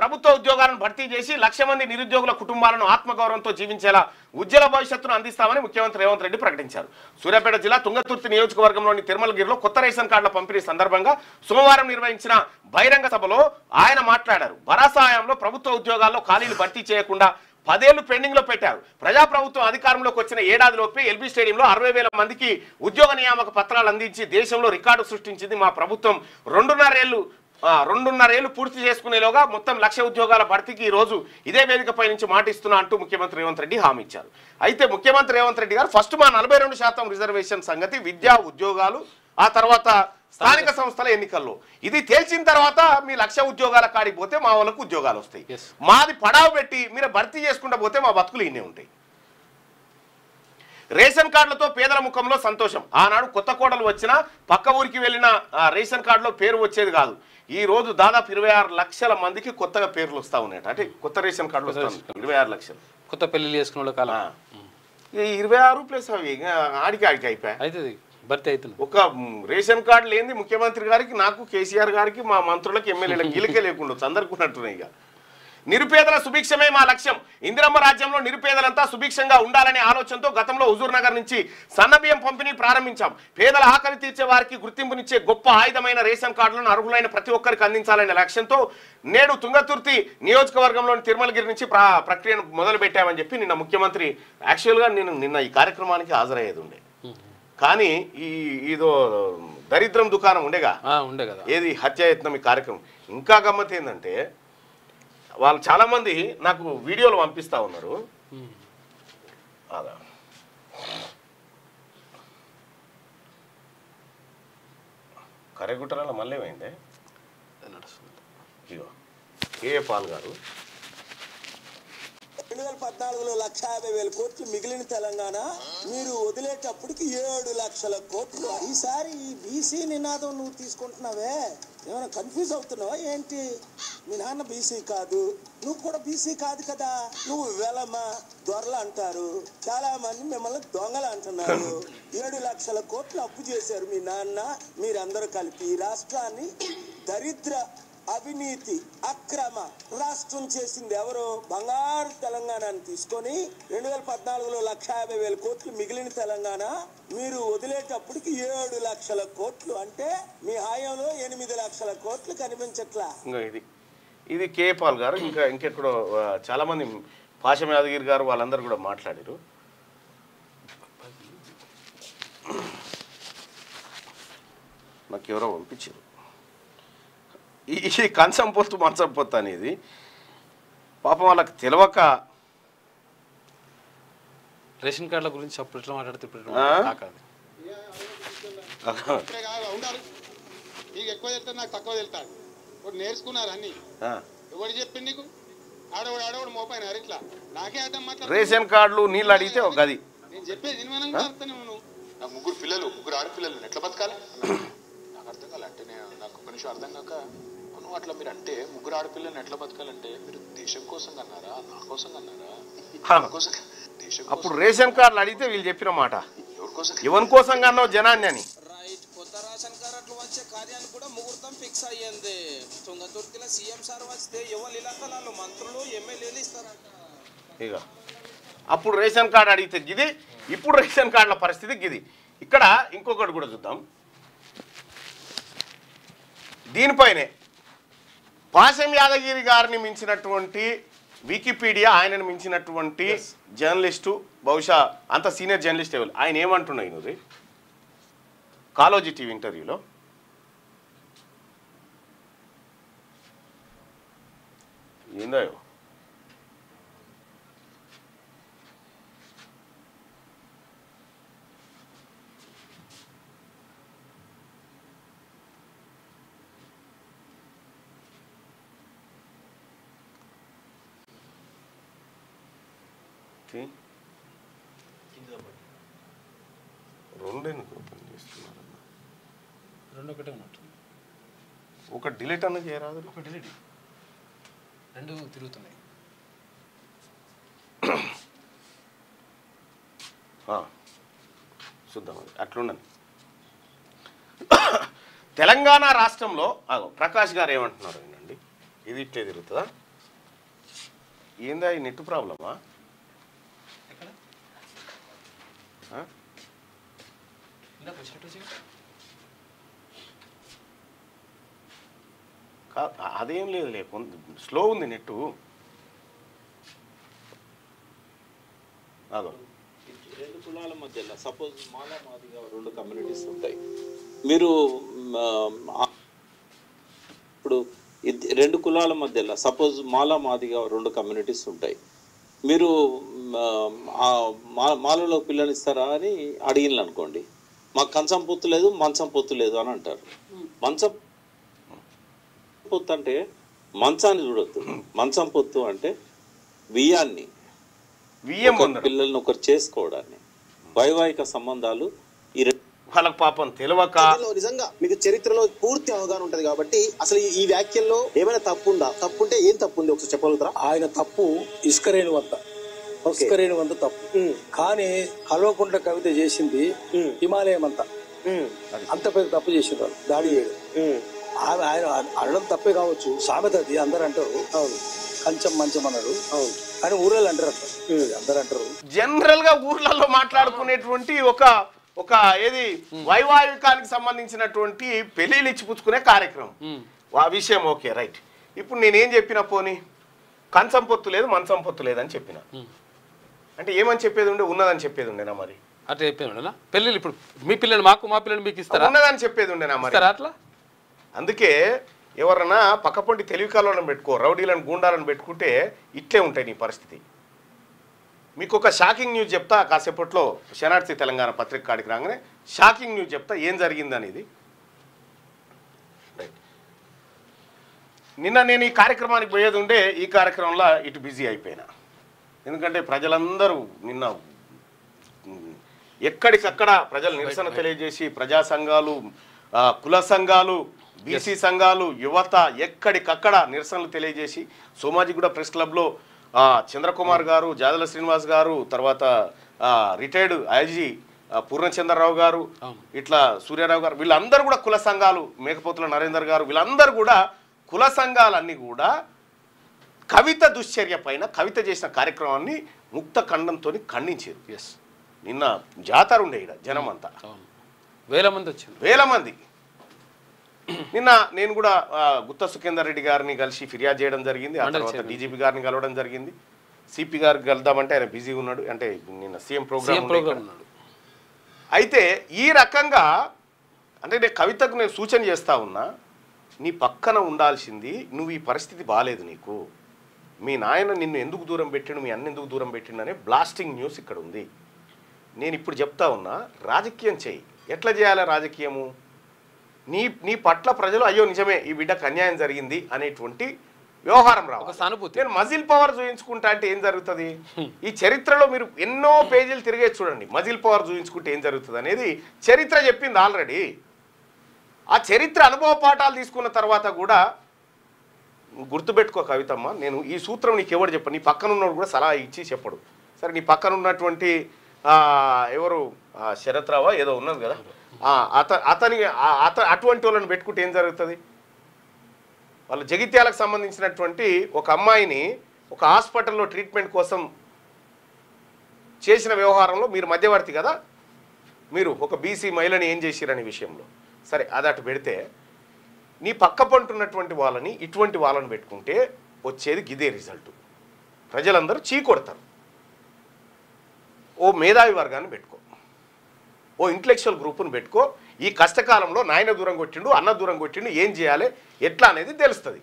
ప్రభుత్వ ఉద్యోగాలను భర్తీ చేసి 1,00,000 మంది నిరుద్యోగుల కుటుంబాలను ఆత్మగౌరవంతో జీవించేలా ఉజ్వల భవిష్యత్తును అందిస్తామని ముఖ్యమంత్రి రేవంత్ రెడ్డి ప్రకటించారు. సూర్యాపేట జిల్లా తుంగతుర్తి నియోజకవర్గంలోని తిరుమలగిరిలో కొత్త రేషన్ కార్డుల పంపిణీ సందర్భంగా సోమవారం నిర్వహించిన బహిరంగ సభలో ఆయన మాట్లాడారు. భరాసాయంలో ప్రభుత్వ ఉద్యోగాల్లో ఖాళీలు భర్తీ చేయకుండా 10 ఏళ్లు పెండింగ్ లో పెట్టారు. ప్రజాప్రభుత్వం అధికారంలోకి వచ్చిన ఏడాదిలోపే ఎల్బీ స్టేడియంలో 60,000 మందికి ఉద్యోగ నియామక పత్రాలు అందించి దేశంలో రికార్డు సృష్టించింది మా ప్రభుత్వం. 2.5 ఏళ్లు పూర్తి చేసుకునేలోగా మొత్తం 1,00,000 ఉద్యోగాల భర్తీకి ఈ రోజు ఇదే వేదికపై నుంచి మాటిస్తున్నా అంటూ ముఖ్యమంత్రి రేవంత్ రెడ్డి హామీ ఇచ్చారు. అయితే ముఖ్యమంత్రి రేవంత్ రెడ్డి గారు ఫస్ట్ మా 42% రిజర్వేషన్ సంగతి, విద్యా ఉద్యోగాలు, ఆ తర్వాత స్థానిక సంస్థల ఎన్నికల్లో ఇది తేల్చిన తర్వాత మీ 1,00,000 ఉద్యోగాల కాడికి పోతే మా వాళ్ళకు ఉద్యోగాలు వస్తాయి. మాది పడావు పెట్టి మీరు భర్తీ చేసుకుంటూ పోతే మా బతుకులు ఇన్నే ఉంటాయి. రేషన్ కార్డులతో పేదల ముఖంలో సంతోషం. ఆనాడు కొత్త కోడలు వచ్చినా పక్క ఊరికి వెళ్ళిన రేషన్ కార్డులో పేరు వచ్చేది కాదు. ఈ రోజు దాదాపు 26 లక్షల మందికి కొత్తగా పేర్లు వస్తూ ఉన్నాయట. అంటే కొత్త రేషన్ కార్డులు వస్తాయి 26 లక్షలు. కొత్త పెళ్లి చేసుకున్న కాలం 26 ప్లస్ అవి ఆడికి అయిపోయాయి. అవుతుంది, భర్తీ అవుతుంది. ఒక రేషన్ కార్డు లేని ముఖ్యమంత్రి గారికి, నాకు, కేసీఆర్ గారికి, మా మంత్రులకి, ఎమ్మెల్యేలకు గీలకే లేకుండా అందరికి ఉన్నట్టున్నాయి. ఇక నిరుపేదల సుభిక్షమే మా లక్ష్యం. ఇందిరమ్మ రాజ్యంలో నిరుపేదలంతా సుభిక్షంగా ఉండాలనే ఆలోచనతో గతంలో హుజూర్ నగర్ నుంచి సన్నబియ్యం పంపిణీ ప్రారంభించాం. పేదల ఆకలి తీర్చే వారికి గుర్తింపునిచ్చే గొప్ప ఆయుధమైన రేషన్ కార్డులను అర్హులైన ప్రతి ఒక్కరికి అందించాలనే లక్ష్యంతో నేడు తుంగతుర్తి నియోజకవర్గంలోని తిరుమలగిరి నుంచి ప్రక్రియను మొదలు పెట్టామని చెప్పి నిన్న ముఖ్యమంత్రి, యాక్చువల్గా నేను నిన్న ఈ కార్యక్రమానికి హాజరయ్యేది ఉండే, కానీ ఇదో దరిద్రం దుకాణం ఉండే కదా, ఏది హత్యాయత్నం ఈ కార్యక్రమం. ఇంకా గమ్మత్ ఏంటంటే వాళ్ళు చాలా మంది నాకు వీడియోలు పంపిస్తా ఉన్నారు. కరెగుట్టరాల మళ్ళీ ఏమైంది ఇగో ఏ పాల్ గారు 2014లో 1,50,000 కోట్లు మిగిలిన తెలంగాణ మీరు వదిలేటప్పటికి 7 లక్షల కోట్లు. ఈసారి ఈ బీసీ నినాదం నువ్వు తీసుకుంటున్నావే, ఏమైనా కన్ఫ్యూజ్ అవుతున్నావా ఏంటి? మీ నాన్న బీసీ కాదు, నువ్వు కూడా బీసీ కాదు కదా, నువ్వు వెలమ దొరలు అంటారు, చాలా మంది మిమ్మల్ని దొంగలు అంటున్నారు. 7 లక్షల కోట్లు అప్పు చేశారు మీ నాన్న, మీరందరూ కలిపి ఈ రాష్ట్రాన్ని దరిద్ర అవినీతి అక్రమ రాష్ట్రం చేసింది ఎవరు? బంగారు తెలంగాణని తీసుకొని 2014లో 1,50,000 కోట్లు మిగిలిన తెలంగాణ మీరు వదిలేటప్పటికి 7 లక్షల కోట్లు. అంటే మీ హాయంలో 8 లక్షల కోట్లు కనిపించట్లా. ఇది కే పాల్ గారు. ఇంకెక్కడో చాలా మంది పాషం యాదగిరి గారు వాళ్ళందరూ కూడా మాట్లాడారు. నాకు ఎవరో పంపించారు ఈ కంచం పొత్తు మంచం పొత్తు అనేది. పాపం వాళ్ళకి తెలియక రేషన్ కార్డుల గురించి అప్పుడు ఎట్లా మాట్లాడితే నీకు ఎక్కువ తెలుస్తాడు, నాకు తక్కువ తెలుస్తాడు. ఇప్పుడు నేర్చుకున్నారు అన్ని. ఎవరు చెప్పింది నీకు? ఆడవాడు మోపైనారు ఇట్లా నాకే అర్థం మాట్లాడు. రేషన్ కార్డులు నీళ్ళు అడిగితే ఒక గది నేను చెప్పేది నిర్మాణంగా అర్థం. నువ్వు నాకు 3 ఆడపిల్లలు ఎట్లా బతకాలి నాకు అర్థం కాలే. అంటే నేను నాకు ఒక నిమిషం అర్థం కాక నువ్వు అట్లా మీరు అంటే 3 ఆడపిల్లలను ఎట్లా బతకాలంటే మీరు దేశం కోసం కన్నారా, నా కోసం కన్నారా? అప్పుడు రేషన్ కార్డులు అడిగితే వీళ్ళు చెప్పిన మాట ఎవరి కోసం కన్నావు జనాన్ని అని. కొత్త రేషన్ కార్డులు వచ్చే కార్యాన్ని కూడా ముహూర్తం ఫిక్స్ అయ్యింది. తుంగతుర్తిలో సీఎం సార్ వస్తే ఎవరు ఇలాంటి మంత్రులు ఎమ్మెల్యేలు ఇస్తారంట. ఇక అప్పుడు రేషన్ కార్డు అడిగితే గిది, ఇప్పుడు రేషన్ కార్డుల పరిస్థితి గిది. ఇక్కడ ఇంకొకటి కూడా చూద్దాం. దీనిపైనే పాషం యాదగిరి గారిని మించినటువంటి వికీపీడియా, ఆయనను మించినటువంటి జర్నలిస్టు, బహుశా అంత సీనియర్ జర్నలిస్ట్ ఎవరు, ఆయన ఏమంటున్నాయి నువ్వు కాలోజీ టీవీ ఇంటర్వ్యూలో ఏందో ఒకటే ఉన్నట్టు. ఒక డిలీట్ అన్న చేయరాదు. ఒక డిలీట్, 2 తిరుగుతున్నాయి. చూద్దాం అట్లుండని. తెలంగాణ రాష్ట్రంలో ప్రకాష్ గారు ఏమంటున్నారు అండి, ఇది ఇట్లే తిరుగుతుందా ఏందా? ఈ నెట్ ప్రాబ్లమా? అదేం లేదు, స్లో ఉంది నెట్టు. అదో 2 కులాల మధ్యలో సపోజ్ మాలా మాదిగా 2 కమ్యూనిటీస్ ఉంటాయి. మీరు ఇప్పుడు 2 కులాల మధ్యలో సపోజ్ మాలా మాదిగా 2 కమ్యూనిటీస్ ఉంటాయి. మీరు మాలలో పిల్లనిస్తారా అని అడిగిన అనుకోండి, మాకు కంచం పొత్తు లేదు, మంచం పొత్తు లేదు అని అంటారు. మంచం పొత్తు అంటే మంచాన్ని చూడొద్దు, మంచం పొత్తు అంటే బియ్యాన్ని, పిల్లల్ని ఒకరు చేసుకోవడాన్ని. వైవాహిక సంబంధాలు ఈ వాళ్ళకి పాపం తెలియక నిజంగా మీకు చరిత్రలో పూర్తి అవగాహన ఉంటది కాబట్టి అసలు ఈ వ్యాఖ్యల్లో ఏమైనా తప్పు ఉందా? తప్పు ఉంటే ఏం తప్పు ఉంది ఒకసారి చెప్పగలుగుతారా? ఆయన తప్పు ఇసుకరేణి వద్ద ఇసుకరేణి వద్ద తప్పు, కానీ కల్వకుంట్ల కవిత చేసింది హిమాలయం అంతా అంత పెద్ద తప్పు చేసింది వాళ్ళు దాడి చేయడం. ఆయన అనడం తప్పే కావచ్చు, సామెత అది అందరు అంటారు. అవును, కంచం మంచం అన్నాడు. అవును, కానీ ఊళ్ళో అంటారు అట్లా, అందరు అంటారు. జనరల్ గా ఊర్లలో మాట్లాడుకునేటువంటి ఒక ఏది వైవాహికానికి సంబంధించినటువంటి పెళ్లిళ్ళు ఇచ్చిపుచ్చుకునే కార్యక్రమం, ఆ విషయం ఓకే రైట్. ఇప్పుడు నేనేం చెప్పిన పోనీ కంచం పొత్తు లేదు మంచం పొత్తు లేదని చెప్పిన, అంటే ఏమని చెప్పేది ఉండే ఉన్నదని చెప్పేది ఉండేనా మరి? అట్లా చెప్పేది పెళ్ళిళ్ళు ఇప్పుడు మీ పిల్లలు మాకు మా పిల్లలు మీకు ఇస్తారా? ఉన్నదని చెప్పేది ఉండేనా మరి? అట్లా అందుకే ఎవరన్నా పక్కపొంటి తెలివి కాలను పెట్టుకో, రౌడీలను గూండాలను పెట్టుకుంటే ఇట్లే ఉంటాయి నీ పరిస్థితి. మీకు ఒక షాకింగ్ న్యూస్ చెప్తా, కాసేపట్లో శనార్థి తెలంగాణ పత్రిక కాడికి రాగానే షాకింగ్ న్యూస్ చెప్తా ఏం జరిగింది అనేది. రైట్, నిన్న నేను ఈ కార్యక్రమానికి పోయేది ఉండే, ఈ కార్యక్రమంలో ఇటు బిజీ అయిపోయినా. ఎందుకంటే ప్రజలందరూ నిన్న ఎక్కడికక్కడ ప్రజలు నిరసన తెలియజేసి, ప్రజా సంఘాలు, కుల సంఘాలు, బీసీ సంఘాలు, యువత ఎక్కడికక్కడ నిరసనలు తెలియజేసి, సోమాజిగూడ ప్రెస్ క్లబ్లో చంద్రకుమార్ గారు, జాదల శ్రీనివాస్ గారు, తర్వాత రిటైర్డ్ ఐజీ పూర్ణచంద్రరావు గారు, ఇట్లా సూర్యారావు గారు, వీళ్ళందరూ కూడా కుల సంఘాలు, మేకపోతుల నరేందర్ గారు, వీళ్ళందరూ కూడా కుల సంఘాలన్నీ కూడా కవిత దుశ్చర్య పైన కవిత చేసిన కార్యక్రమాన్ని ముక్త ఖండంతో ఖండించారు. ఎస్, నిన్న జాతర ఉండే ఇక్కడ జనం అంతా వేల మంది వచ్చింది, వేల మంది. నిన్న నేను కూడా గుత్తా సుఖేందర్ రెడ్డి గారిని కలిసి ఫిర్యాదు చేయడం జరిగింది. ఆ తర్వాత డీజీపీ గారిని కలవడం జరిగింది. సిపి గారికి కలుద్దామంటే ఆయన బిజీగా ఉన్నాడు, అంటే నిన్న సీఎం ప్రోగ్రామ్ ఉన్నాడు. అయితే ఈ రకంగా అంటే నేను కవితకు నేను సూచన చేస్తా ఉన్నా, నీ పక్కన ఉండాల్సింది, నువ్వు ఈ పరిస్థితి బాగాలేదు నీకు, మీ నాయన నిన్ను ఎందుకు దూరం పెట్టిండు, మీ అన్న ఎందుకు దూరం పెట్టిండు అనే బ్లాస్టింగ్ న్యూస్ ఇక్కడ ఉంది. నేను ఇప్పుడు చెప్తా ఉన్నా, రాజకీయం చేయి. ఎట్లా చేయాలి రాజకీయము? నీ పట్ల ప్రజలు అయ్యో నిజమే ఈ బిడ్డకు అన్యాయం జరిగింది అనేటువంటి వ్యవహారం రావాలి. నేను మజిల్ పవర్ చూపించుకుంటా అంటే ఏం జరుగుతుంది? ఈ చరిత్రలో మీరు ఎన్నో పేజీలు తిరిగే చూడండి, మజిల్ పవర్ చూపించుకుంటే ఏం జరుగుతుంది అనేది చరిత్ర చెప్పింది ఆల్రెడీ. ఆ చరిత్ర అనుభవ పాఠాలు తీసుకున్న తర్వాత కూడా గుర్తుపెట్టుకో కవితమ్మ, నేను ఈ సూత్రం నీకు ఎవరు చెప్పను, నీ పక్కన ఉన్నవాడు కూడా సలహా ఇచ్చి చెప్పడు. సరే, నీ పక్కన ఉన్నటువంటి ఎవరు శరత్ రావా ఏదో ఉన్నది కదా, అటువంటి వాళ్ళని పెట్టుకుంటే ఏం జరుగుతుంది? వాళ్ళు జగిత్యాలకు సంబంధించినటువంటి ఒక అమ్మాయిని ఒక హాస్పిటల్లో ట్రీట్మెంట్ కోసం చేసిన వ్యవహారంలో మీరు మధ్యవర్తి కదా, మీరు ఒక బీసీ మహిళని ఏం చేసిరనే విషయంలో. సరే, అది అటు పెడితే నీ పక్క పంటున్నటువంటి వాళ్ళని ఇటువంటి వాళ్ళని పెట్టుకుంటే వచ్చేది గిదే రిజల్ట్. ప్రజలందరూ చీకొడతారు. ఓ మేధావి వర్గాన్ని పెట్టుకో, ఓ ఇంటలెక్చువల్ గ్రూప్ను పెట్టుకో. ఈ కష్టకాలంలో నాయన దూరం కొట్టిండు, అన్న దూరం కొట్టిండు, ఏం చేయాలి ఎట్లా అనేది తెలుస్తుంది.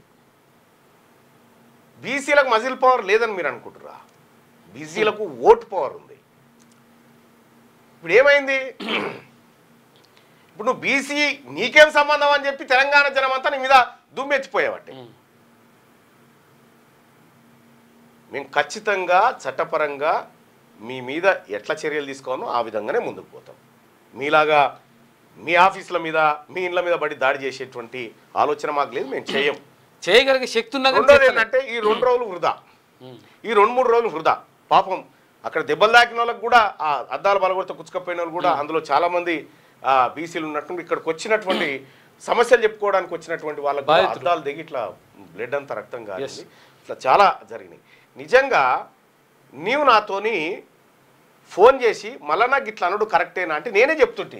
బీసీలకు మజిల్ పవర్ లేదని మీరు అనుకుంటురా? బీసీలకు ఓటు పవర్ ఉంది. ఇప్పుడు ఏమైంది? ఇప్పుడు నువ్వు బీసీ నీకేం సంబంధం అని చెప్పి తెలంగాణ జనం అంతా నీ మీద దుమ్మెత్తిపోయేవాటి. మేము ఖచ్చితంగా చట్టపరంగా మీ మీద ఎట్లా చర్యలు తీసుకోవాలో ఆ విధంగానే ముందుకు పోతాం. మీలాగా మీ ఆఫీసుల మీద మీ ఇండ్ల మీద పడి దాడి చేసేటువంటి ఆలోచన మాకు లేదు, మేము చేయం. చేయగలిగే శక్తి ఉన్నా. రెండోది ఏంటంటే ఈ 2 రోజులు వృధా, ఈ 2-3 రోజులు వృధా. పాపం అక్కడ దెబ్బలు తాకిన వాళ్ళకి కూడా, ఆ అద్దాల బలగొడితే కుచ్చుకపోయిన వాళ్ళు కూడా అందులో చాలామంది బీసీలు ఉన్నట్టు ఇక్కడికి వచ్చినటువంటి సమస్యలు చెప్పుకోవడానికి వచ్చినటువంటి వాళ్ళకి అద్దాలు దిగి ఇట్లా బ్లడ్ అంతా రక్తం కాదు, ఇట్లా చాలా జరిగినాయి. నిజంగా నీవు నాతోని ఫోన్ చేసి మళ్ళా నాకు ఇట్లా అనుడు కరెక్టేనా అంటే నేనే చెప్తుంటే,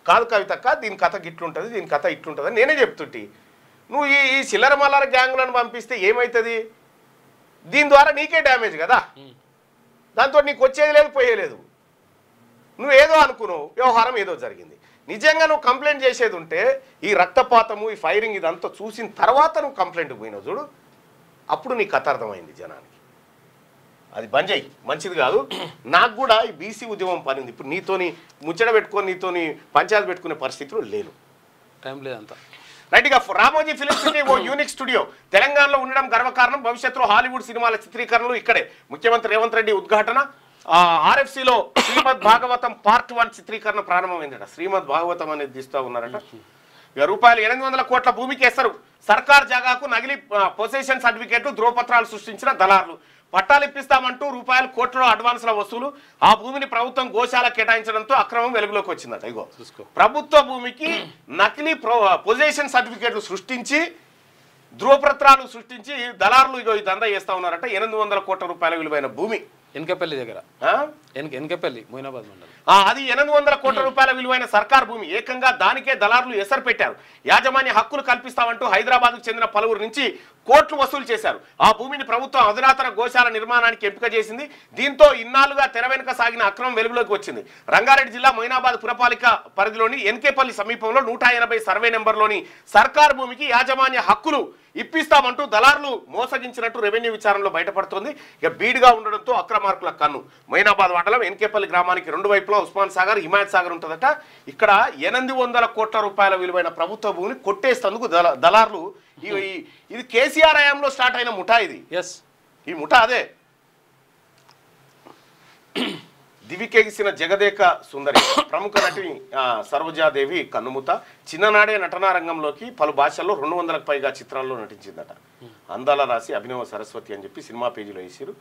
కాదు కవితక్క దీని కథ గిట్లుంటుంది, దీని కథ ఇట్లుంటుంది అని నేనే చెప్తుంటే, నువ్వు ఈ చిల్లర మల్లర గ్యాంగులను పంపిస్తే ఏమవుతుంది? దీని ద్వారా నీకే డ్యామేజ్ కదా, దాంతో నీకు వచ్చేది లేదు పోయేలేదు. నువ్వు ఏదో అనుకున్నావు, వ్యవహారం ఏదో జరిగింది. నిజంగా నువ్వు కంప్లైంట్ చేసేది ఉంటే ఈ రక్తపాతము, ఈ ఫైరింగ్ ఇదంతా చూసిన తర్వాత నువ్వు కంప్లైంట్కి పోయినావు చూడు, అప్పుడు నీ కథ అర్థమైంది జనానికి. అది బంద్ చేయి, మంచిది కాదు. నాకు కూడా ఈ బీసీ ఉద్యమం పని ఉంది. ఇప్పుడు నీతోని ముచ్చట పెట్టుకొని నీతోని పంచాయతీ పెట్టుకునే పరిస్థితులు లేను, టైం లేదంతా. రైట్గా రామోజీ ఫిలిం సిటీ ఓ యూనిక్ స్టూడియో తెలంగాణలో ఉండడం గర్వకారణం. భవిష్యత్తులో హాలీవుడ్ సినిమాల చిత్రీకరణలు ఇక్కడే. ముఖ్యమంత్రి రేవంత్ రెడ్డి ఉద్ఘాటన. ఆర్ఎఫ్సిలో శ్రీమద్ భాగవతం పార్ట్ 1 చిత్రీకరణ ప్రారంభమైందట. శ్రీమద్ భాగవతం అనేది తీస్తూ ఉన్నారట. ఇక రూపాయలు 800 కోట్ల భూమికి ఎసరు సర్కార్ జాగాకు నగిలి పొసెషన్ సర్టిఫికేట్లు ధ్రువపత్రాలు సృష్టించిన దళారులు. పట్టాలు ఇప్పిస్తామంటూ రూపాయలు కోట్ల అడ్వాన్స్ల వసూలు. ఆ భూమిని ప్రభుత్వం గోశాల కేటాయించడంతో అక్రమం వెలుగులోకి వచ్చిందట. ఇగో ప్రభుత్వ భూమికి నకిలీ పొజిషన్ సర్టిఫికేట్లు సృష్టించి ధ్రువపత్రాలు సృష్టించి దళారులు ఇగో ఈ దందా చేస్తా ఉన్నారట. 800 కోట్ల రూపాయల విలువైన భూమి ఎన్కపల్లి దగ్గర, ఎన్కపల్లి మొయినాబాద్ మండలం. అది 800 కోట్ల రూపాయల విలువైన సర్కార్ భూమి. ఏకంగా దానికే దళారులు ఎసరు పెట్టారు. యాజమాన్య హక్కులు కల్పిస్తామంటూ హైదరాబాద్కు చెందిన పలువురు నుంచి కోట్లు వసూలు చేశారు. ఆ భూమిని ప్రభుత్వం అధునాతన గోశాల నిర్మాణానికి ఎంపిక చేసింది. దీంతో ఇన్నాళ్లుగా తెర వెనుక సాగిన అక్రమం వెలుగులోకి వచ్చింది. రంగారెడ్డి జిల్లా మొయినాబాద్ పురపాలిక పరిధిలోని ఎన్కేపల్లి సమీపంలో 180 సర్వే నెంబర్లోని సర్కార్ భూమికి యాజమాన్య హక్కులు ఇప్పిస్తామంటూ దళారులు మోసగించినట్టు రెవెన్యూ విచారణలో బయటపడుతోంది. ఇక బీడ్గా ఉండడంతో అక్రమార్కుల కన్ను. మొయినాబాద్ మండలం ఎన్కేపల్లి గ్రామానికి 2 వైపులా ఉస్మాన్ సాగర్, హిమాయత్ సాగర్ ఉంటుందట. ఇక్కడ 800 కోట్ల రూపాయల విలువైన ప్రభుత్వ భూమిని కొట్టేస్తేందుకు దళారులు. ఇది కేసీఆర్ హయాంలో స్టార్ట్ అయిన ముఠా. ఇది ఈ ముఠా అదే. దివికెగిసిన జగదేక సుందరి ప్రముఖ నటి సరోజాదేవి కన్నుమూత. చిన్ననాడే నటనా రంగంలోకి పలు భాషల్లో 200కు పైగా చిత్రాల్లో నటించిందట. అందాల రాసి అభినవ సరస్వతి అని చెప్పి సినిమా పేజీలో వేసారు.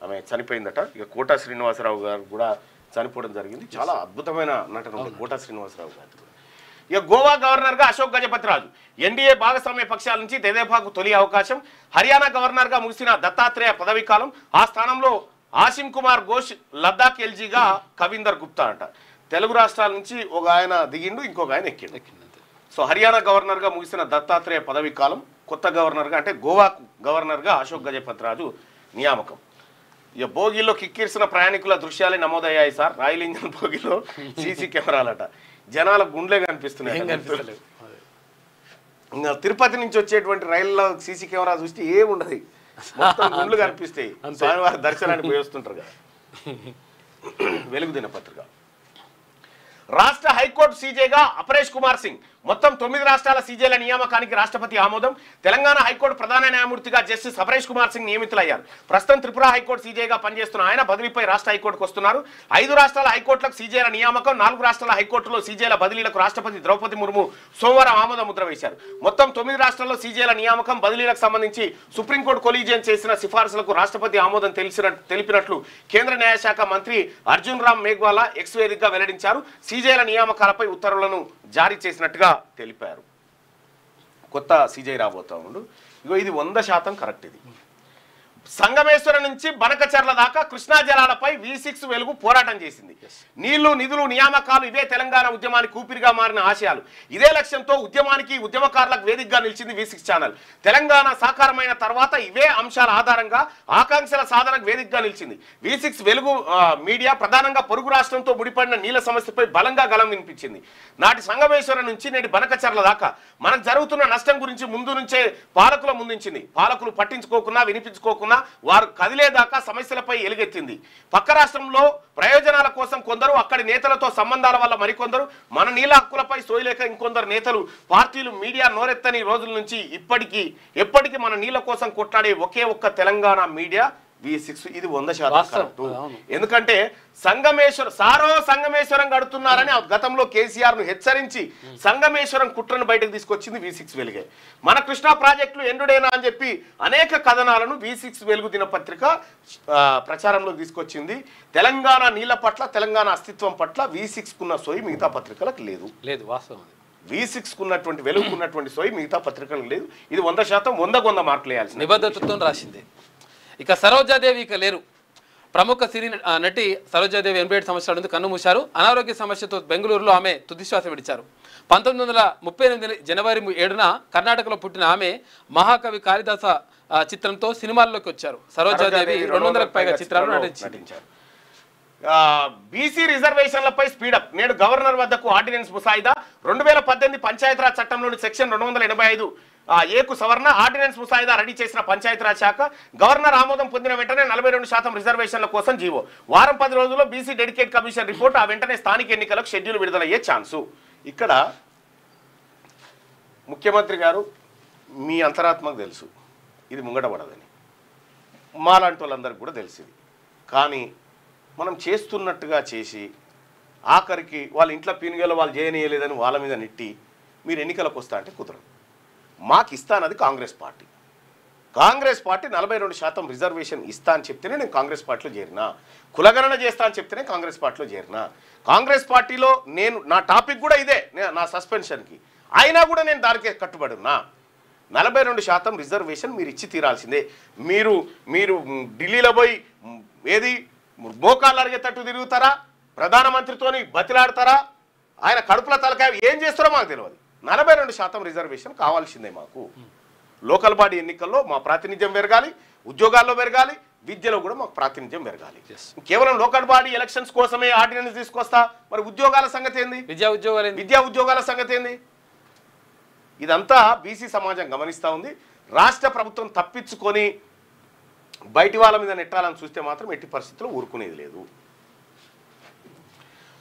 ఆమె చనిపోయిందట. ఇక కోటా శ్రీనివాసరావు గారు కూడా చనిపోవడం జరిగింది. చాలా అద్భుతమైన నటన ఉంది కోటా శ్రీనివాసరావు గారు. ఇక గోవా గవర్నర్గా అశోక్ గజపతిరాజు. ఎన్డీఏ భాగస్వామ్య పక్షాల నుంచి తెదేపాకు తొలి అవకాశం. హర్యానా గవర్నర్గా ముగిసిన దత్తాత్రేయ పదవీ కాలం. ఆ స్థానంలో ఆసిమ్ కుమార్ ఘోష్, లద్దాఖ్ ఎల్జీగా కవీందర్ గుప్తా అంట. తెలుగు రాష్ట్రాల నుంచి ఒక ఆయన దిగిండు, ఇంకొక ఆయన ఎక్కిండు. సో హర్యానా గవర్నర్గా ముగిసిన దత్తాత్రేయ పదవీ కాలం. కొత్త గవర్నర్గా అంటే గోవా గవర్నర్గా అశోక్ గజపతిరాజు నియామకం. ఇక భోగిలో కిక్కిరిసిన ప్రయాణికుల దృశ్యాలే నమోదయ్యాయి సార్. రాయల్ ఇంజన్ భోగిలో సీసీ కెమెరాలట. జనాల గుండెలే కనిపిస్తున్నాయి. ఇంకా తిరుపతి నుంచి వచ్చేటువంటి రైల్లో సీసీ కెమెరా చూస్తే ఏముండదు, మొత్తం గుండ్లు కనిపిస్తాయి. స్వామివారి దర్శనానికి పోయి వస్తుంటారు కదా. వెలుగు దినపత్రిక. రాష్ట్ర హైకోర్టు సీజేగా అపరేష్ కుమార్ సింగ్. మొత్తం 9 రాష్ట్రాల సీజేల నియామకానికి రాష్ట్రపతి ఆమోదం. తెలంగాణ హైకోర్టు ప్రధాన న్యాయమూర్తిగా జస్టిస్ అపరేష్ కుమార్ సింగ్ నియమితులయ్యారు. ప్రస్తుతం త్రిపుర హైకోర్టు సీజేగా పనిచేస్తున్న ఆయన బదిలీపై రాష్ట్ర హైకోర్టుకు వస్తున్నారు. 5 రాష్ట్రాల హైకోర్టులకు సీజేల నియామకం, 4 రాష్ట్రాల హైకోర్టులో సీజేల బదిలీలకు రాష్ట్రపతి ద్రౌపది ముర్ము సోమవారం ఆమోద ముద్ర వేశారు. మొత్తం 9 రాష్ట్రాల్లో సీజేల నియామకం, బదిలీలకు సంబంధించి సుప్రీంకోర్టు కొలీజియం చేసిన సిఫార్సులకు రాష్ట్రపతి ఆమోదం తెలిపినట్లు కేంద్ర న్యాయశాఖ మంత్రి అర్జున్ రామ్ మేఘ్వాలా ఎక్స్ వేదికగా వెల్లడించారు. సీజేల నియామకాలపై ఉత్తర్వులను జారీ చేసినట్టుగా తెలిపారు. కొత్త సీజే రాబోతా ఉండు. ఇగో ఇది 100% కరెక్ట్. ఇది సంగమేశ్వరం నుంచి బనకచర్ల దాకా కృష్ణా జలాలపై V6 వెలుగు పోరాటం చేసింది. నీళ్లు, నిధులు, నియామకాలు ఇవే తెలంగాణ ఉద్యమానికి ఊపిరిగా మారిన ఆశయాలు. ఇదే లక్ష్యంతో ఉద్యమానికి, ఉద్యమకారులకు వేదికగా నిలిచింది V6 ఛానల్. తెలంగాణ సాకారమైన తర్వాత ఇవే అంశాల ఆధారంగా ఆకాంక్షల సాధనకు వేదికగా నిలిచింది. V6 వెలుగు మీడియా ప్రధానంగా పొరుగు రాష్ట్రంతో ముడిపడిన నీళ్ల సమస్యపై బలంగా గలం వినిపించింది. నాటి సంగమేశ్వరం నుంచి నేటి బనకచర్ల దాకా మనకు జరుగుతున్న నష్టం గురించి ముందు నుంచే పాలకుల ముందుంచింది. పాలకులు పట్టించుకోకున్నా, వినిపించుకోకున్నా వారు కదిలేదాకా సమస్యలపై ఎలుగెత్తింది. పక్క రాష్ట్రంలో ప్రయోజనాల కోసం కొందరు, అక్కడి నేతలతో సంబంధాల వల్ల మరికొందరు, మన నీళ్ళ హక్కులపై సోయలేక ఇంకొందరు నేతలు, పార్టీలు, మీడియా నోరెత్తని రోజుల నుంచి ఎప్పటికీ మన నీళ్ళ కోసం కొట్లాడే ఒకే ఒక్క తెలంగాణ మీడియా V6. ఇది 100%. ఎందుకంటే సంగమేశ్వరం కడుతున్నారని గతంలో కేసీఆర్ ను హెచ్చరించి సంగమేశ్వరం కుట్రను బయటకు తీసుకొచ్చింది V6 వెలుగే. మన కృష్ణా ప్రాజెక్టులు ఎండుడేనా అని చెప్పి అనేక కథనాలను V6 వెలుగు దినపత్రిక ప్రచారంలో తీసుకొచ్చింది. తెలంగాణ నీళ్ల పట్ల, తెలంగాణ అస్తిత్వం పట్ల V6 కున్న సోయి మిగతా పత్రికలకు లేదు. వాస్తవం. V6 కున్నటువంటి వెలుగుకున్నటువంటి సోయి మిగతా పత్రికలకు లేదు. ఇది 100% 100 మార్కులు వేయాల్సింది. నిబద్ధతతో రాసింది. ఇక సరోజాదేవి ఇక లేరు. ప్రముఖ సినీ నటి సరోజాదేవి 87 సంవత్సరాల నుండి కన్నుమూశారు. అనారోగ్య సమస్యతో బెంగళూరులో ఆమె తుదిశ్వాస విడిచారు. 1938 జనవరి 7న కర్ణాటకలో పుట్టిన ఆమె మహాకవి కాళిదాస చిత్రంతో సినిమాల్లోకి వచ్చారు. సరోజాదేవి 200కు పైగా చిత్రాలు నటించారు. బీసీ రిజర్వేషన్లపై స్పీడప్. నేడు గవర్నర్ వద్దకు ఆర్డినెన్స్ ముసాయిదా. 2018 పంచాయతీరాజ్ చట్టంలోని సెక్షన్ 285 ఏకు సవరణ. ఆర్డినెన్స్ ముసాయిదా రెడీ చేసిన పంచాయతీరాజ్ శాఖ. గవర్నర్ ఆమోదం పొందిన వెంటనే 42% రిజర్వేషన్ల కోసం జీవో. వారం 10 రోజుల్లో బీసీ డెడికేట్ కమిషన్ రిపోర్ట్. ఆ వెంటనే స్థానిక ఎన్నికలకు షెడ్యూల్ విడుదలయ్యే ఛాన్సు. ఇక్కడ ముఖ్యమంత్రి గారు మీ అంతరాత్మకు తెలుసు ఇది ముంగట పడదని, మాలాంటి వాళ్ళందరికీ కూడా తెలిసింది. కానీ మనం చేస్తున్నట్టుగా చేసి ఆఖరికి వాళ్ళ ఇంట్లో పీనుగలో వాళ్ళు చేయనీయలేదని వాళ్ళ మీద నెట్టి మీరు ఎన్నికలకు వస్తా అంటే కుదరదు. మాకు ఇస్తానది Congress party. Congress party 42% reservation ఇస్తా అని చెప్తేనే నేను కాంగ్రెస్ పార్టీలో చేరినా, కులగణన చేస్తా అని చెప్తేనే కాంగ్రెస్ పార్టీలో చేరినా. కాంగ్రెస్ పార్టీలో నేను నా టాపిక్ కూడా ఇదే, నా సస్పెన్షన్కి, అయినా కూడా నేను దానికే కట్టుబడి ఉన్నా. 42% రిజర్వేషన్ మీరు ఇచ్చి తీరాల్సిందే. మీరు మీరు ఢిల్లీలో పోయి ఏది మోకాళ్ళు అరిగేటట్టు తిరుగుతారా, ప్రధానమంత్రితోని బతిలాడతారా, ఆయన కడుపుల తలకాయ ఏం చేస్తారో మాకు తెలియదు. 42% రిజర్వేషన్ కావాల్సిందే మాకు. లోకల్ బాడీ ఎన్నికల్లో మా ప్రాతినిధ్యం పెరగాలి, ఉద్యోగాల్లో పెరగాలి, విద్యలో కూడా మాకు ప్రాతినిధ్యం పెరగాలి. కేవలం లోకల్ బాడీ ఎలక్షన్స్ కోసమే ఆర్డినెన్స్ తీసుకొస్తా, మరి ఉద్యోగాల సంగతి ఏంది, విద్యా ఉద్యోగాల సంగతి ఏంది? ఇదంతా బీసీ సమాజం గమనిస్తూ ఉంది. రాష్ట్ర ప్రభుత్వం తప్పించుకొని బయటి వాళ్ళ మీద నెట్టాలని చూస్తే మాత్రం ఎట్టి పరిస్థితుల్లో ఊరుకునేది లేదు.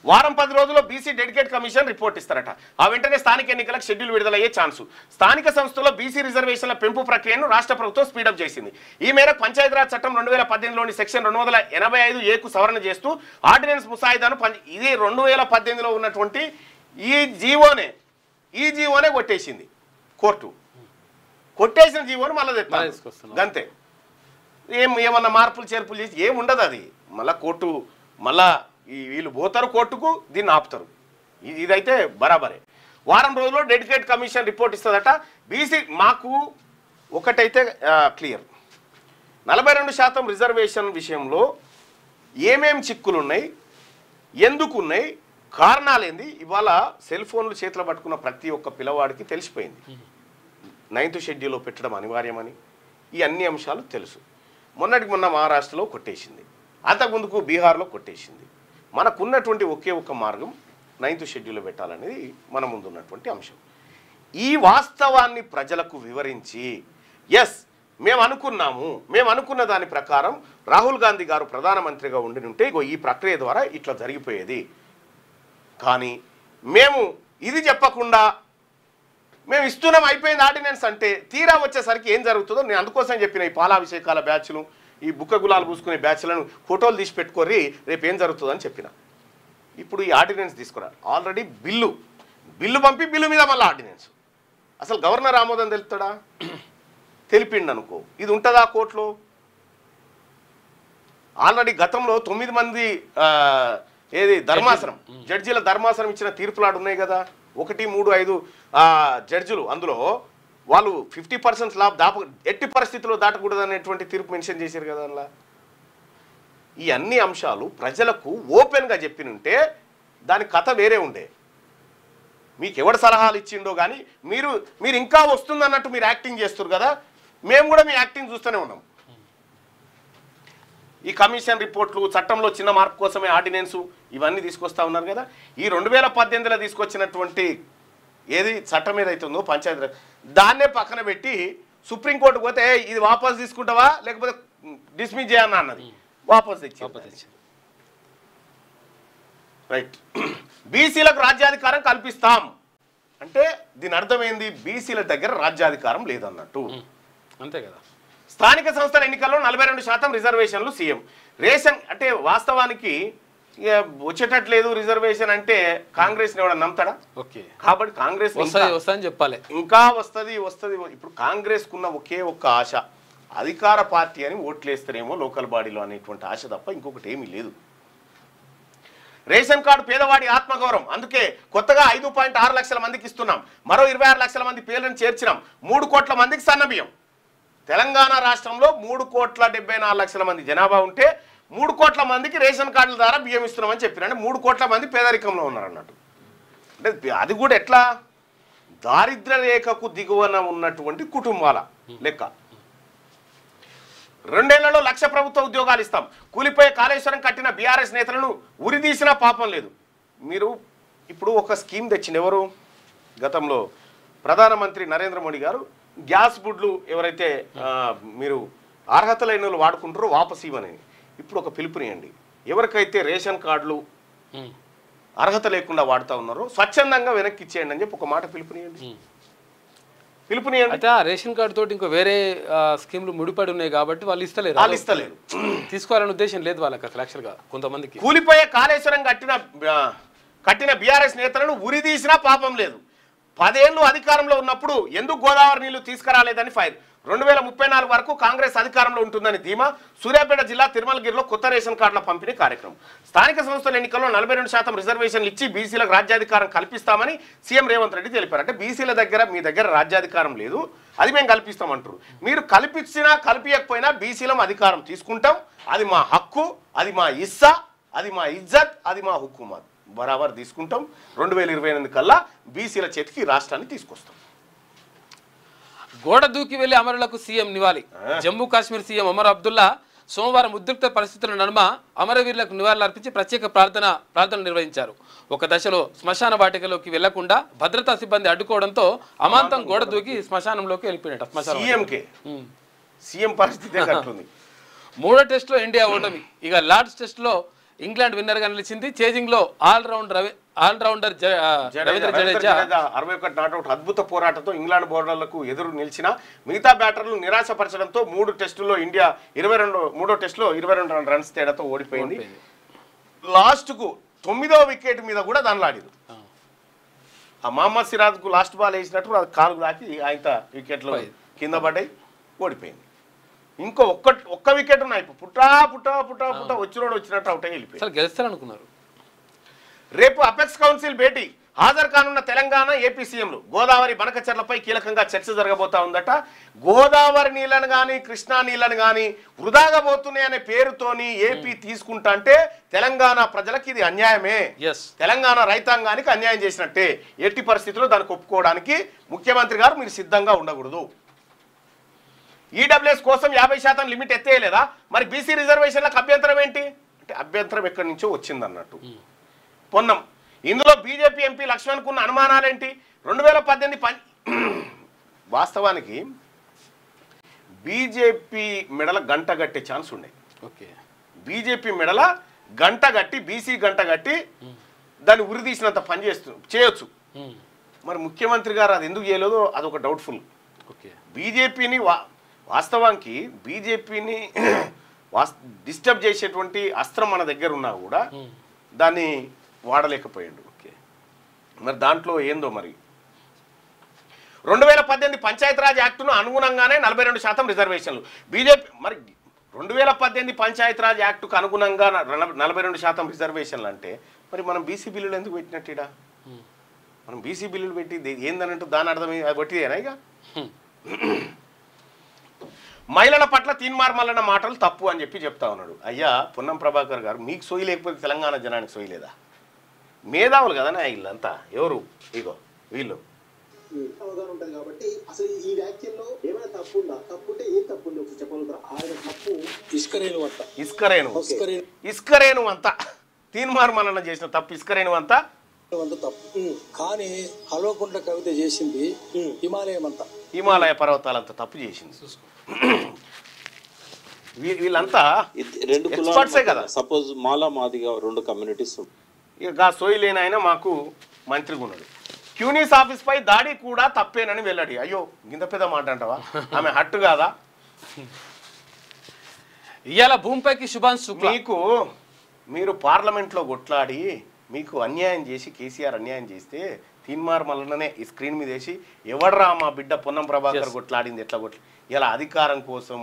వారం 10 రోజుల్లో బీసీ డెడికేట్ కమిషన్ రిపోర్ట్ ఇస్తారట. ఆ వెంటనే స్థానిక ఎన్నికలకు షెడ్యూల్ విడుదలయ్యే ఛాన్సు. స్థానిక సంస్థల్లో బీసీ రిజర్వేషన్ల పెంపు ప్రక్రియను రాష్ట్ర ప్రభుత్వం స్పీడప్ చేసింది. ఈ మేరకు పంచాయతీరాజ్ చట్టం 2018లోని సెక్షన్ 285A కు సవరణ చేస్తూ ఆర్డినెన్స్ ముసాయిదాను ఇది 2018లో ఉన్నటువంటి ఈ జీవోనే కొట్టేసింది కోర్టు. కొట్టేసిన జీవోని మళ్ళీ తెస్తాను గంతే. ఏమన్నా మార్పులు చేర్పులు చేసి ఏముండదు. అది మళ్ళీ కోర్టు మళ్ళా వీళ్ళు పోతారు కోర్టుకు, దీన్ని ఆపుతారు. ఇదైతే బరాబరే. వారం రోజుల్లో డెడికేట్ కమిషన్ రిపోర్ట్ ఇస్తుందట. బీసీ మాకు ఒకటైతే క్లియర్, 42% రిజర్వేషన్ విషయంలో ఏమేం చిక్కులున్నాయి, ఎందుకున్నాయి, కారణాలేంది ఇవాళ సెల్ ఫోన్లు చేతిలో పట్టుకున్న ప్రతి ఒక్క పిల్లవాడికి తెలిసిపోయింది. 9th షెడ్యూల్లో పెట్టడం అనివార్యమని ఈ అన్ని అంశాలు తెలుసు. మొన్నటికి మొన్న మహారాష్ట్రలో కొట్టేసింది, అంతకుముందుకు బీహార్లో కొట్టేసింది. మనకున్నటువంటి ఒకే ఒక్క మార్గం 9th షెడ్యూల్లో పెట్టాలనేది మన ముందున్నటువంటి అంశం. ఈ వాస్తవాన్ని ప్రజలకు వివరించి ఎస్ మేము అనుకున్న దాని ప్రకారం రాహుల్ గాంధీ గారు ప్రధానమంత్రిగా ఉండి ఉంటే ఇగో ఈ ప్రక్రియ ద్వారా ఇట్లా జరిగిపోయేది. కానీ మేము ఇది చెప్పకుండా మేము ఇస్తున్నాం అయిపోయింది ఆర్డినెన్స్ అంటే తీరా వచ్చేసరికి ఏం జరుగుతుందో నేను అందుకోసం చెప్పిన ఈ పాలాభిషేకాల బ్యాచ్లు, ఈ బుక్క గులాలు పూసుకునే బ్యాచ్లను ఫోటోలు తీసి పెట్టుకోరి రేపు ఏం జరుగుతుందని చెప్పిన. ఇప్పుడు ఈ ఆర్డినెన్స్ తీసుకురా, ఆల్రెడీ బిల్లు పంపి బిల్లు మీద మళ్ళీ ఆర్డినెన్స్. అసలు గవర్నర్ ఆమోదం తెలుపుతాడా? తెలిపిండు అనుకో, ఇది ఉంటుందా కోర్టులో? ఆల్రెడీ గతంలో 9 మంది ధర్మాసనం జడ్జీల ధర్మాసనం ఇచ్చిన తీర్పులాడు ఉన్నాయి కదా, 1, 3, 5 జడ్జిలు, అందులో వాళ్ళు 50% స్లాబ్ ఎట్టి పరిస్థితుల్లో దాటకూడదు అనేటువంటి తీర్పు మెన్షన్ చేశారు కదా. అందులో ఈ అన్ని అంశాలు ప్రజలకు ఓపెన్గా చెప్పినుంటే దాని కథ వేరే ఉండే. మీకు ఎవడు సలహాలు ఇచ్చిండో కానీ మీరు ఇంకా వస్తుందన్నట్టు మీరు యాక్టింగ్ చేస్తారు కదా, మేము కూడా మీ యాక్టింగ్ చూస్తూనే ఉన్నాం. ఈ కమిషన్ రిపోర్ట్లు, చట్టంలో చిన్న మార్పు కోసమే ఆర్డినెన్సు, ఇవన్నీ తీసుకొస్తా ఉన్నారు కదా. ఈ 2018లో తీసుకొచ్చినటువంటి ఏది చట్టం ఏదైతుందో పంచాయతీ, దాన్నే పక్కన పెట్టి సుప్రీంకోర్టుకు పోతే ఇది వాపస్ తీసుకుంటావా లేకపోతే డిస్మిస్ చేయన్నా అన్నది, వాపస్ తెచ్చి రైట్. బీసీలకు రాజ్యాధికారం కల్పిస్తాం అంటే దీని అర్థం ఏంది? బీసీల దగ్గర రాజ్యాధికారం లేదన్నట్టు, అంతే కదా. స్థానిక సంస్థల ఎన్నికల్లో 42% రిజర్వేషన్లు సీఎం. రేషన్ అంటే వాస్తవానికి వచ్చేటట్లేదు రిజర్వేషన్ అంటే కాంగ్రెస్ ఎవడన్నా నమ్ముతాడా? ఓకే, కాబట్టి కాంగ్రెస్ వస్తుందని చెప్పాలి, ఇంకా వస్తుంది. ఇప్పుడు కాంగ్రెస్ కున్న ఒకే ఒక్క ఆశ అధికార పార్టీ అని ఓట్లేస్తారేమో లోకల్ బాడీలో అనేటువంటి ఆశ తప్ప ఇంకొకటి ఏమీ లేదు. రేషన్ కార్డు పేదవాడి ఆత్మగౌరవం, అందుకే కొత్తగా 5.6 లక్షల మందికి ఇస్తున్నాం. మరో 26 లక్షల మంది పేర్లను చేర్చినాం. 3 కోట్ల మందికి సన్నబియ్యం. తెలంగాణ రాష్ట్రంలో 3,74 లక్షల మంది జనాభా ఉంటే 3 కోట్ల మందికి రేషన్ కార్డుల ద్వారా బియ్యం ఇస్తున్నామని చెప్పిన, అంటే 3 కోట్ల మంది పేదరికంలో ఉన్నారు అన్నట్టు. అంటే అది కూడా ఎట్లా? దారిద్ర్య రేఖకు దిగువన ఉన్నటువంటి కుటుంబాల లెక్క. 2 ఏళ్లలో 1,00,000 ప్రభుత్వ ఉద్యోగాలు ఇస్తాం. కూలిపోయే కాళేశ్వరం కట్టిన బీఆర్ఎస్ నేతలను ఉరిదీసినా పాపం లేదు. మీరు ఇప్పుడు ఒక స్కీమ్ తెచ్చింది ఎవరు? గతంలో ప్రధానమంత్రి నరేంద్ర మోడీ గారు గ్యాస్ బుడ్లు ఎవరైతే మీరు అర్హత లేని వాళ్ళు వాడుకుంటారో వాపసు ఇవ్వని ఇప్పుడు ఒక పిలుపునియండి. ఎవరికైతే రేషన్ కార్డులు అర్హత లేకుండా వాడుతూ ఉన్నారో స్వచ్ఛందంగా వెనక్కి ఇచ్చేయండి అని చెప్పి ఒక మాట పిలుపునియండి. పిలుపునియండి. అయితే ఆ రేషన్ కార్డు తోటి ఇంకో వేరే స్కీమ్లు ముడిపడి ఉన్నాయి కాబట్టి వాళ్ళు ఇస్తలేరు. తీసుకోవాలనే ఉద్దేశం లేదు వాళ్ళకి అసలు యాక్చువల్గా కొంతమందికి. కూలిపోయే కాళేశ్వరం కట్టిన బీఆర్ఎస్ నేతలను ఉరిదీసినా పాపం లేదు. 10 ఏళ్ళు అధికారంలో ఉన్నప్పుడు ఎందుకు గోదావరి నీళ్లు తీసుకురాలేదని ఫైర్. 2034 వరకు కాంగ్రెస్ అధికారంలో ఉంటుందని ధీమా. సూర్యాపేట జిల్లా తిరుమలగిరిలో కొత్త రేషన్ కార్డుల పంపిణీ కార్యక్రమం. స్థానిక సంస్థల ఎన్నికల్లో 42% రిజర్వేషన్లు ఇచ్చి బీసీలకు రాజ్యాధికారం కల్పిస్తామని సీఎం రేవంత్ రెడ్డి తెలిపారు. అంటే బీసీల దగ్గర మీ దగ్గర రాజ్యాధికారం లేదు, అది మేము కల్పిస్తామంటారు. మీరు కల్పించినా కల్పించకపోయినా బీసీలం అధికారం తీసుకుంటాం, అది మా హక్కు, అది మా ఇస్సా, అది మా ఇజ్జత్, అది మా హుకుమత్, బరాబర్ తీసుకుంటాం. 2028 కల్లా బీసీల చేతికి రాష్ట్రాన్ని తీసుకొస్తాం. గోడ దూకి వెళ్లి అమరులకు సీఎం నివాళి. జమ్మూ కాశ్మీర్ సీఎం ఒమర్ అబ్దుల్లా సోమవారం ఉద్రిక్త పరిస్థితుల నడుమ అమరవీరులకు నివాళులు అర్పించి ప్రత్యేక ప్రార్థనలు నిర్వహించారు. ఒక దశలో శ్మశాన వాటికలోకి వెళ్లకుండా భద్రతా సిబ్బంది అడ్డుకోవడంతో అమాంతం గోడ దూకి శ్మశానంలోకి వెళ్ళిపోయినట్టు. సీఎం పరిస్థితి మూడో టెస్ట్లో ఇండియా ఓటమి. ఇక లార్డ్స్ టెస్ట్లో ఇంగ్లాండ్ విన్నర్ గా నిలిచింది. చేజింగ్ లో ఆల్రౌండర్ రవీంద్ర జడేజా 61 నాట్అవుట్ అద్భుత పోరాటంతో ఇంగ్లాండ్ బౌలర్లకు ఎదురు నిలిచిన మిగతా బ్యాటర్లు నిరాశపరచడంతో మూడో టెస్టులో 22 రన్స్ తేడాతో ఓడిపోయింది. లాస్ట్ కు 9వ వికెట్ మీద కూడా దానిలాడింది. ఆ మహమ్మద్ సిరాజ్ కు లాస్ట్ బాల్ వేసినట్టు అది కాలు దాకి ఆయన వికెట్లు కింద పడ్డాయి, ఓడిపోయింది. ఇంకో ఒక్క వికెట్ ఉన్నాయి. పుట్టా వచ్చినోడు వచ్చినట్టు అవుట్ అయ్యి వెళ్ళిపోయి గెలుస్తారనుకున్నారు. రేపు అపెక్స్ కౌన్సిల్ భేటీ హాజరు కానున్న తెలంగాణ ఏపీ సీఎంలు. గోదావరి బనకచెర్లపై కీలకంగా చర్చ జరగబోతా ఉందట. గోదావరి నీళ్లను కానీ కృష్ణా నీళ్లను కానీ వృధాగా పోతున్నాయనే పేరుతోని ఏపీ తీసుకుంటా అంటే తెలంగాణ ప్రజలకు ఇది అన్యాయమే, తెలంగాణ రైతాంగానికి అన్యాయం చేసినట్టే. ఎట్టి పరిస్థితుల్లో దానికి ఒప్పుకోవడానికి ముఖ్యమంత్రి గారు మీరు సిద్ధంగా ఉండకూడదు. ఈడబ్ల్యూఎస్ కోసం 50% లిమిట్ ఎత్తేయలేదా? మరి బీసీ రిజర్వేషన్లకు అభ్యంతరం ఏంటి అంటే అభ్యంతరం ఎక్కడి నుంచో వచ్చిందన్నట్టు పొన్నం. ఇందులో బీజేపీ ఎంపీ లక్ష్మణ్ కున్న అనుమానాలేంటి? 2018 వాస్తవానికి బీజేపీ మెడల గంట కట్టే ఛాన్స్ ఉండే. బీజేపీ మెడల గంట కట్టి బీసీ గంట కట్టి దాన్ని ఉరి తీసినంత పని చేయొచ్చు. మరి ముఖ్యమంత్రి గారు అది ఎందుకు చేయలేదో అదొక డౌట్ఫుల్. బీజేపీని వాస్తవానికి బీజేపీని డిస్టర్బ్ చేసేటువంటి అస్త్రం మన దగ్గర ఉన్నా కూడా దాన్ని వాడలేకపోయాడు. మరి దాంట్లో ఏందో మరి 2018 పంచాయతీరాజ్ యాక్టును అనుగుణంగానే 42% రిజర్వేషన్లు. బీజేపీ మరి 2018 పంచాయతీరాజ్ యాక్టుకు అనుగుణంగా 42% రిజర్వేషన్లు అంటే మరి మనం బీసీ బిల్లులు ఎందుకు పెట్టినట్టు? మనం బీసీ బిల్లులు పెట్టి ఏందనంటూ దాని అర్థం బట్టిదేనా? ఇక మహిళల పట్ల తీన్మార్మలన్న మాటలు తప్పు అని చెప్తా ఉన్నాడు. అయ్యా పొన్నం ప్రభాకర్ గారు, మీకు సోయి లేకపోతే తెలంగాణ జనానికి సోయి లేదా? మేధావులు కదా వీళ్ళంతా. ఎవరు? ఇగో వీళ్ళు అవగాహన ఉంటది కాబట్టి అసలు ఈ వ్యాఖ్యల్లో ఏమైనా తప్పు ఉందా? తప్పుంటే ఏం తప్పు ఉంది ఒకసారి చెప్పగలుగుతారా? ఆయన తప్పు ఇస్కరేను అంత తీన్మార్మలన్న చేసిన తప్పు ఇస్కరేను అంత తప్పు. కానీ హల్వకుంట్ల కవిత చేసింది హిమాలయ పర్వతాలంతా తప్పు చేసింది. వీళ్ళంతా ఎక్స్పర్ట్సే కదా. సపోజ్ మాలా మాదిగా 2 కమ్యూనిటీస్ ఇక సోయి లేని ఆయన మాకు మంత్రిగా ఉన్నాడు. క్యూనీస్ ఆఫీస్ పై దాడి కూడా తప్పేనని వెళ్ళాడు. అయ్యో ఇంత పెద్ద మాట అంటావా? ఆమె హట్టు కాదా? ఇవాళ భూమిపైకి శుభాన్ శుక్లా మీరు పార్లమెంట్లో కొట్లాడి మీకు అన్యాయం చేసి కేసీఆర్ అన్యాయం చేస్తే తీన్మార్మలనే ఈ స్క్రీన్ మీద వేసి ఎవడరా మా బిడ్డ పొన్నం ప్రభాకర్ కొట్లాడింది ఎట్లా ఇలా అధికారం కోసం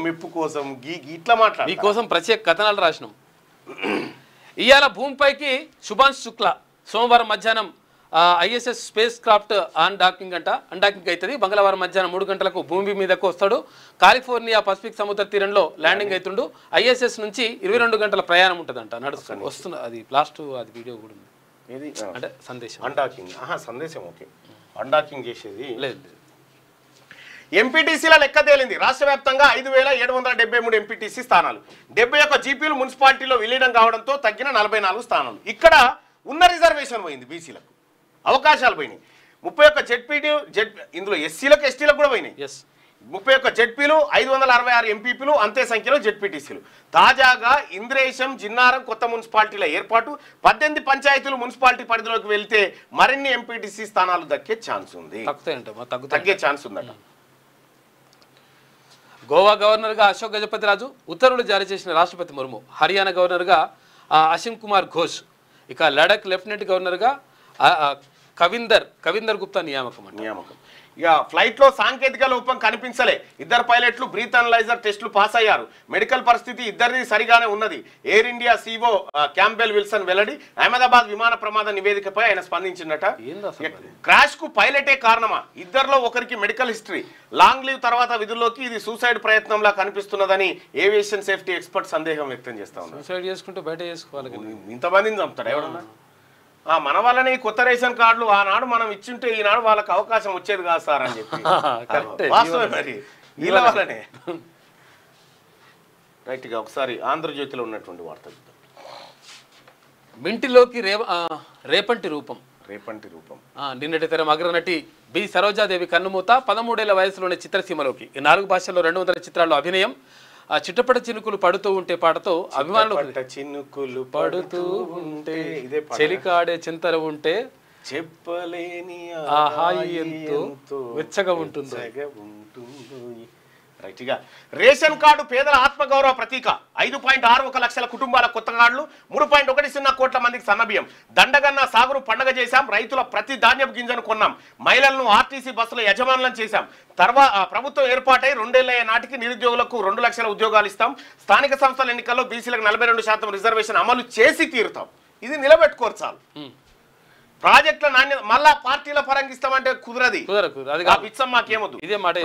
మెప్పు కోసం ఇట్లా మాట్లాడు మీకోసం ప్రత్యేక కథనాలు రాసినాం. ఇవాళ భూమిపైకి శుభాన్ శుక్లా సోమవారం మధ్యాహ్నం ఐఎస్ఎస్ స్పేస్ క్రాఫ్ట్ అన్డాకింగ్ అవుతుంది. మంగళవారం మధ్యాహ్నం 3 గంటలకు భూమి మీదకు వస్తాడు. కాలిఫోర్నియా పసిఫిక్ సముద్ర తీరంలో ల్యాండింగ్ అవుతుండు. ఐఎస్ఎస్ నుంచి 22 గంటల ప్రయాణం ఉంటుందంట. వస్తుంది అది లాస్ట్ అది వీడియో కూడా ఉంది. అంటే సందేశం సందేశం ఓకే. అన్డాకింగ్ చేసేది లేదు. ఎంపీటీసీల లెక్క తేలింది. రాష్ట్ర వ్యాప్తంగా 5773 ఎంపీటీసీ స్థానాలు, 71 జీపీలు మున్సిపాలిటీలో విలీనం కావడంతో తగ్గిన 44 స్థానాలు. ఇక్కడ ఉన్న రిజర్వేషన్ పోయింది, బీసీలకు అవకాశాలు పోయినాయి. 31 ఇందులో ఎస్సీలకు ఎస్టీలకు కూడా పోయినాయి. 31 జెడ్పీలు, 566 ఎంపీపీలు, అంతే సంఖ్యలో జెడ్పీటీసీలు. తాజాగా ఇంద్రేశం, జిన్నారం కొత్త మున్సిపాలిటీల ఏర్పాటు, 18 పంచాయతీలు మున్సిపాలిటీ పరిధిలోకి వెళ్తే మరిన్ని ఎంపీటీసీ స్థానాలు దక్కే ఛాన్స్ ఉంది, తగ్గే ఛాన్స్ ఉందట. గోవా గవర్నర్గా అశోక్ గజపతి రాజు ఉత్తర్వులు జారీ చేసిన రాష్ట్రపతి ముర్ము. హర్యానా గవర్నర్గా అసిమ్ కుమార్ ఘోష్. ఇక లడాక్ లెఫ్టినెంట్ గవర్నర్గా కవిందర్ గుప్తా నియామకం. ఇక ఫ్లైట్లో సాంకేతిక లోపం కనిపించలే. 2 పైలట్లు బ్రీత్ అనలైజర్ టెస్టులు పాస్ అయ్యారు. మెడికల్ పరిస్థితి ఇద్దరిది సరిగానే ఉన్నది. Air India CEO Campbell Wilson వెల్లడి. అహ్మదాబాద్ విమాన ప్రమాద నివేదికపై ఆయన స్పందించిందట. క్రాష్ కు పైలటే కారణమా? ఇద్దరిలో ఒకరికి మెడికల్ హిస్టరీ. లాంగ్ లీవ్ తర్వాత విధుల్లోకి ఇది సూసైడ్ ప్రయత్నంలా కనిపిస్తున్నదని ఏవియేషన్ సేఫ్టీ ఎక్స్పర్ట్ సందేహం వ్యక్తం చేస్తా ఉన్నారు. సూసైడ్ చేసుకుంటే బయట చేసుకోవాలి. ఇంతమందిని చంపుతాడు ఎవడన్నా? మన వల్లనే కొత్త రేషన్ కార్డులు ఆనాడు మనం ఇచ్చింటే ఈనాడు వాళ్ళకి అవకాశం వచ్చేది కాదు సార్ అని చెప్పి. వాస్తవమే మరి, వీళ్ళ వల్లనే. రైట్గా ఒకసారి ఆంధ్రజ్యోతిలో ఉన్నటువంటి వార్త. మింటిలోకి రేపంటి రూపం. నిన్నటి తరం అగ్రనటి బి సరోజాదేవి కన్నుమూత. 13 ఏళ్ల వయసులోనే చిత్రసీమలోకి 4 భాషల్లో 200 చిత్రాల్లో అభినయం. చిట్టపట చినుకులు పడుతూ ఉంటే పాటతో అభిమానులు చినుకులు పడుతూ ఉంటే చెలికాడే చింతన ఉంటే చెప్పలేని ఆ హాయి ఎంతో వెచ్చగా ఉంటుందో. రైట్గా రేషన్ కార్డు పేదల ఆత్మగౌరవ ప్రతీక. 5.61 లక్షల కుటుంబాల కొత్త కార్డులు, 3.10 కోట్ల మందికి సన్నబియ్యం. దండగన్న సాగును పండగ చేశాం. రైతుల ప్రతి ధాన్యపు గింజను కొన్నాం. మహిళలను ఆర్టీసీ బస్సుల యజమానులను చేశాం. ప్రభుత్వం ఏర్పాటై 2 ఏళ్ల నాటికి నిరుద్యోగులకు 2 లక్షల ఉద్యోగాలు ఇస్తాం. స్థానిక సంస్థల ఎన్నికల్లో బీసీలకు 42% రిజర్వేషన్ అమలు చేసి తీరుతాం. ఇది నిలబెట్టుకోరు చాలు. ప్రాజెక్టుల నాణ్యత మళ్ళా పార్టీల పరంగా ఇస్తామంటే కుదరది. మాకేమొద్దు.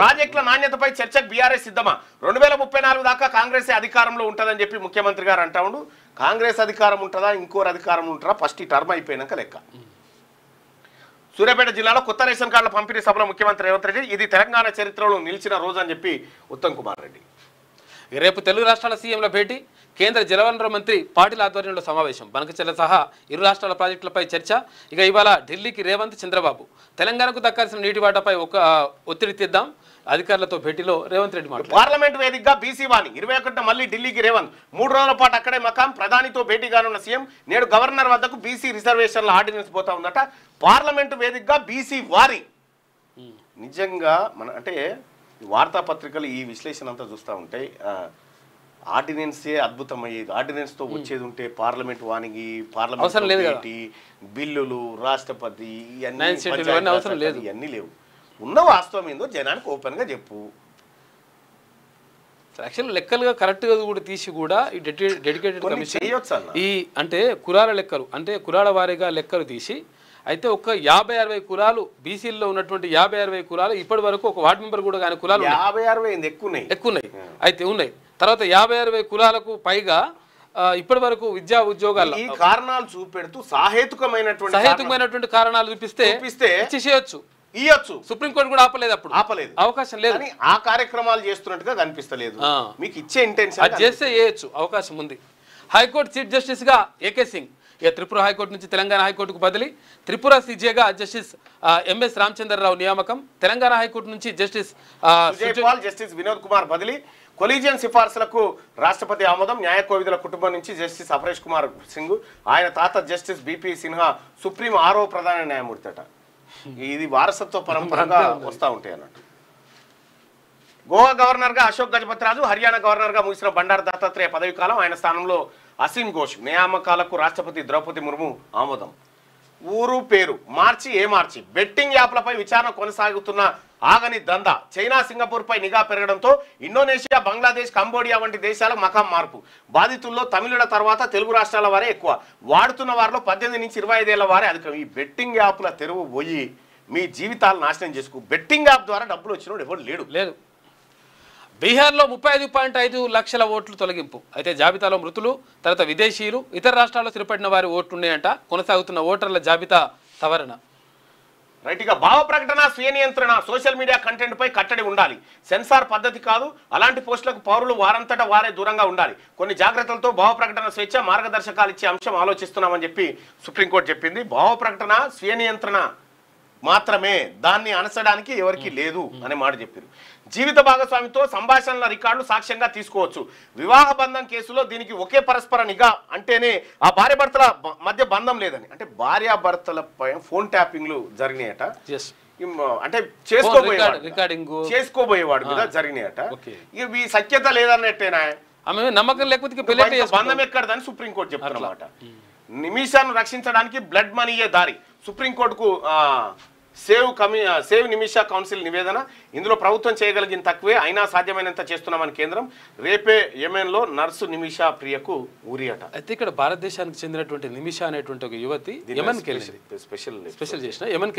ప్రాజెక్టుల నాణ్యతపై చర్చకు బీఆర్ఎస్ సిద్ధమా? 2034 దాకా కాంగ్రెస్ అధికారంలో ఉంటుందని చెప్పి ముఖ్యమంత్రి గారు అంటా ఉండు. కాంగ్రెస్ అధికారం ఉంటుందా, ఇంకోరు అధికారం ఉంటుందా? ఫస్ట్ ఈ టర్మ్ అయిపోయినాక లెక్క. సూర్యాపేట జిల్లాలో కొత్త రేషన్ కార్డుల పంపిణీ సభలో ముఖ్యమంత్రి రేవంత్ రెడ్డి ఇది తెలంగాణ చరిత్రలో నిలిచిన రోజు అని చెప్పి ఉత్తమ్ కుమార్ రెడ్డి. రేపు తెలుగు రాష్ట్రాల సీఎంల భేటీ. కేంద్ర జలవనరుల మంత్రి పాటిల్ ఆధ్వర్యంలో సమావేశం. బనకచెర్ల సహా ఇరు రాష్ట్రాల ప్రాజెక్టులపై చర్చ. ఇక ఇవాళ ఢిల్లీకి రేవంత్, చంద్రబాబు. తెలంగాణకు దక్కాల్సిన నీటి వాటాపై ఒత్తిడి తీద్దాం. అధికారులతో భేటీలో రేవంత్ రెడ్డి మాట్లాడారు. పార్లమెంట్ వేదికగా బీసీ వాణి. 21 మళ్ళీ ఢిల్లీకి రేవంత్. 3 రోజుల పాటు అక్కడే మకాం. ప్రధానితో భేటీగానున్న సీఎం. నేడు గవర్నర్ వద్దకు బీసీ రిజర్వేషన్ల ఆర్డినెన్స్ పోతా ఉందట. పార్లమెంటు వేదికగా బీసీ వారి. నిజంగా అంటే వార్తాపత్రికలు ఈ విశ్లేషణ అంతా చూస్తూ ఉంటే ఆర్డినెన్సే అద్భుతమయ్యేది. ఆర్డినెన్స్ తో వచ్చేది ఉంటే పార్లమెంట్ వానికి, పార్లమెంట్ బిల్లులు, రాష్ట్రపతి ఇవన్నీ లేవు. ఉన్న వాస్తవం ఏందో జనానికి ఓపెన్ గా చెప్పు. యాక్చువల్ లెక్కలుగా కరెక్ట్ గా కూడా తీసి కూడా ఈ డెడికేటెడ్ కమిషన్ ఈ అంటే కులాల లెక్కలు అంటే కులాల వారీగా లెక్కలు తీసి అయితే ఒక 50-60 కులాలు బీసీల్లో ఉన్నటువంటి 50-60 కులాలు ఇప్పటి వరకు ఒక వార్డు మెంబర్ కూడా కానీ కులాలు 50-60 ఎక్కువ అయితే ఉన్నాయి. తర్వాత 50-60 కులాలకు పైగా ఇప్పటి వరకు విద్యా ఉద్యోగాలు ఈ కారణాలు చూపెడుతూ సహేతుకమైనటువంటి కారణాలు చూపిస్తే ఇయ్యొచ్చు. సుప్రీంకోర్టు కూడా ఆపలేదు. అవకాశం లేదు. ఆ కార్యక్రమాలు చేస్తున్నట్టుగా కనిపిస్తలేదు. మీకు ఇచ్చే ఇంటెన్షన్ అది చేస్తే చేయొచ్చు, అవకాశం ఉంది. హైకోర్టు చీఫ్ జస్టిస్ గా ఏకే సింగ్. త్రిపుర హైకోర్టు నుంచి తెలంగాణ హైకోర్టుకు బదిలీ. త్రిపుర సీజేగా జస్టిస్ ఎంఎస్ రామచంద్రరావు నియామకం. తెలంగాణ హైకోర్టు నుంచి జస్టిస్ వినోద్ కుమార్ బదిలీ. కొలీజియన్ సిఫార్సులకు రాష్ట్రపతి ఆమోదం. న్యాయ కోవిదుల కుటుంబం నుంచి జస్టిస్ అపరేష్ కుమార్ సింగ్. ఆయన తాత జస్టిస్ బిపి సిన్హా సుప్రీం 6వ ప్రధాన న్యాయమూర్తి అట. ఇది వారసత్వ పరంపరగా వస్తూ ఉంటాయి అన్నట్టు. గోవా గవర్నర్ గా అశోక్ గజపతి రాజు. హర్యానా గవర్నర్ గా ముగిసిన బండారు దత్తాత్రేయ పదవి కాలం. ఆయన స్థానంలో అసీమ్ ఘోష్. నియామకాలకు రాష్ట్రపతి ద్రౌపది ముర్ము ఆమోదం. ఊరు పేరు మార్చి బెట్టింగ్ యాప్లపై విచారణ కొనసాగుతున్న ఆగని దందా. చైనా, సింగపూర్ పై నిఘా పెరగడంతో ఇండోనేషియా, బంగ్లాదేశ్, కంబోడియా వంటి దేశాల మకాం మార్పు. బాధితుల్లో తమిళుల తర్వాత తెలుగు రాష్ట్రాల వారే ఎక్కువ. వాడుతున్న వారిలో 18 నుంచి 25 ఏళ్ల వారే అధికం. ఈ బెట్టింగ్ యాప్ల తెరువు పోయి మీ జీవితాలు నాశనం చేసుకో. బెట్టింగ్ యాప్ ద్వారా డబ్బులు వచ్చినోడు ఎవరు లేదు. బీహార్లో 35.5 లక్షల ఓట్లు తొలగింపు. అయితే జాబితాలో మృతులు, తర్వాత విదేశీయులు, ఇతర రాష్ట్రాల్లో స్థిరపడిన వారి ఓట్లున్నాయంట. కొనసాగుతున్న ఓటర్ల జాబితా సవరణ. రైట్గా భావ ప్రకటన, స్వీయ నియంత్రణ, సోషల్ మీడియా కంటెంట్ పై కట్టడి ఉండాలి. సెన్సార్ పద్ధతి కాదు. అలాంటి పోస్టులకు పౌరులు వారంతటా వారే దూరంగా ఉండాలి. కొన్ని జాగ్రత్తలతో భావ ప్రకటన స్వేచ్ఛ మార్గదర్శకాలు ఇచ్చే అంశం ఆలోచిస్తున్నామని చెప్పి సుప్రీంకోర్టు చెప్పింది. భావ ప్రకటన, స్వీయ నియంత్రణ మాత్రమే, దాన్ని అనసడానికి ఎవరికి లేదు అనే మాట చెప్పారు. జీవిత భాగస్వామితో సంభాషణల రికార్డులు సాక్ష్యంగా తీసుకోవచ్చు. వివాహ బంధం కేసులో దీనికి ఒకే పరస్పర నిఘా అంటేనే ఆ భార్యాభర్తల మధ్య బంధం లేదని. అంటే భార్యాభర్తలపై ఫోన్ ట్యాపింగ్లు జరిగినాయట. అంటే చేసుకోబోయేవాడు మీద జరిగినాయట. ఇవి సఖ్యత లేదన్నట్టేనా? నమ్మకం లేకపోతే బంధం ఎక్కడదని సుప్రీంకోర్టు చెప్తున్నమాట. నిమిషాను రక్షించడానికి బ్లడ్ మనీయే దారి. సుప్రీంకోర్టుకు సేవ్ నిమిషా కౌన్సిల్ నివేదన. ఇందులో ప్రభుత్వం చేయగలిగిన తక్కువే, అయినా సాధ్యమైనంత చేస్తున్నామని కేంద్రం. రేపే యెమెన్లో నర్సు నిమిషా ప్రియకు ఊరి అట. అయితే ఇక్కడ భారతదేశానికి చెందినటువంటి నిమిషా అనేటువంటి ఒక యువతి యెమెన్కి వెళ్ళింది. స్పెషల్ చేసిన యెమెన్కి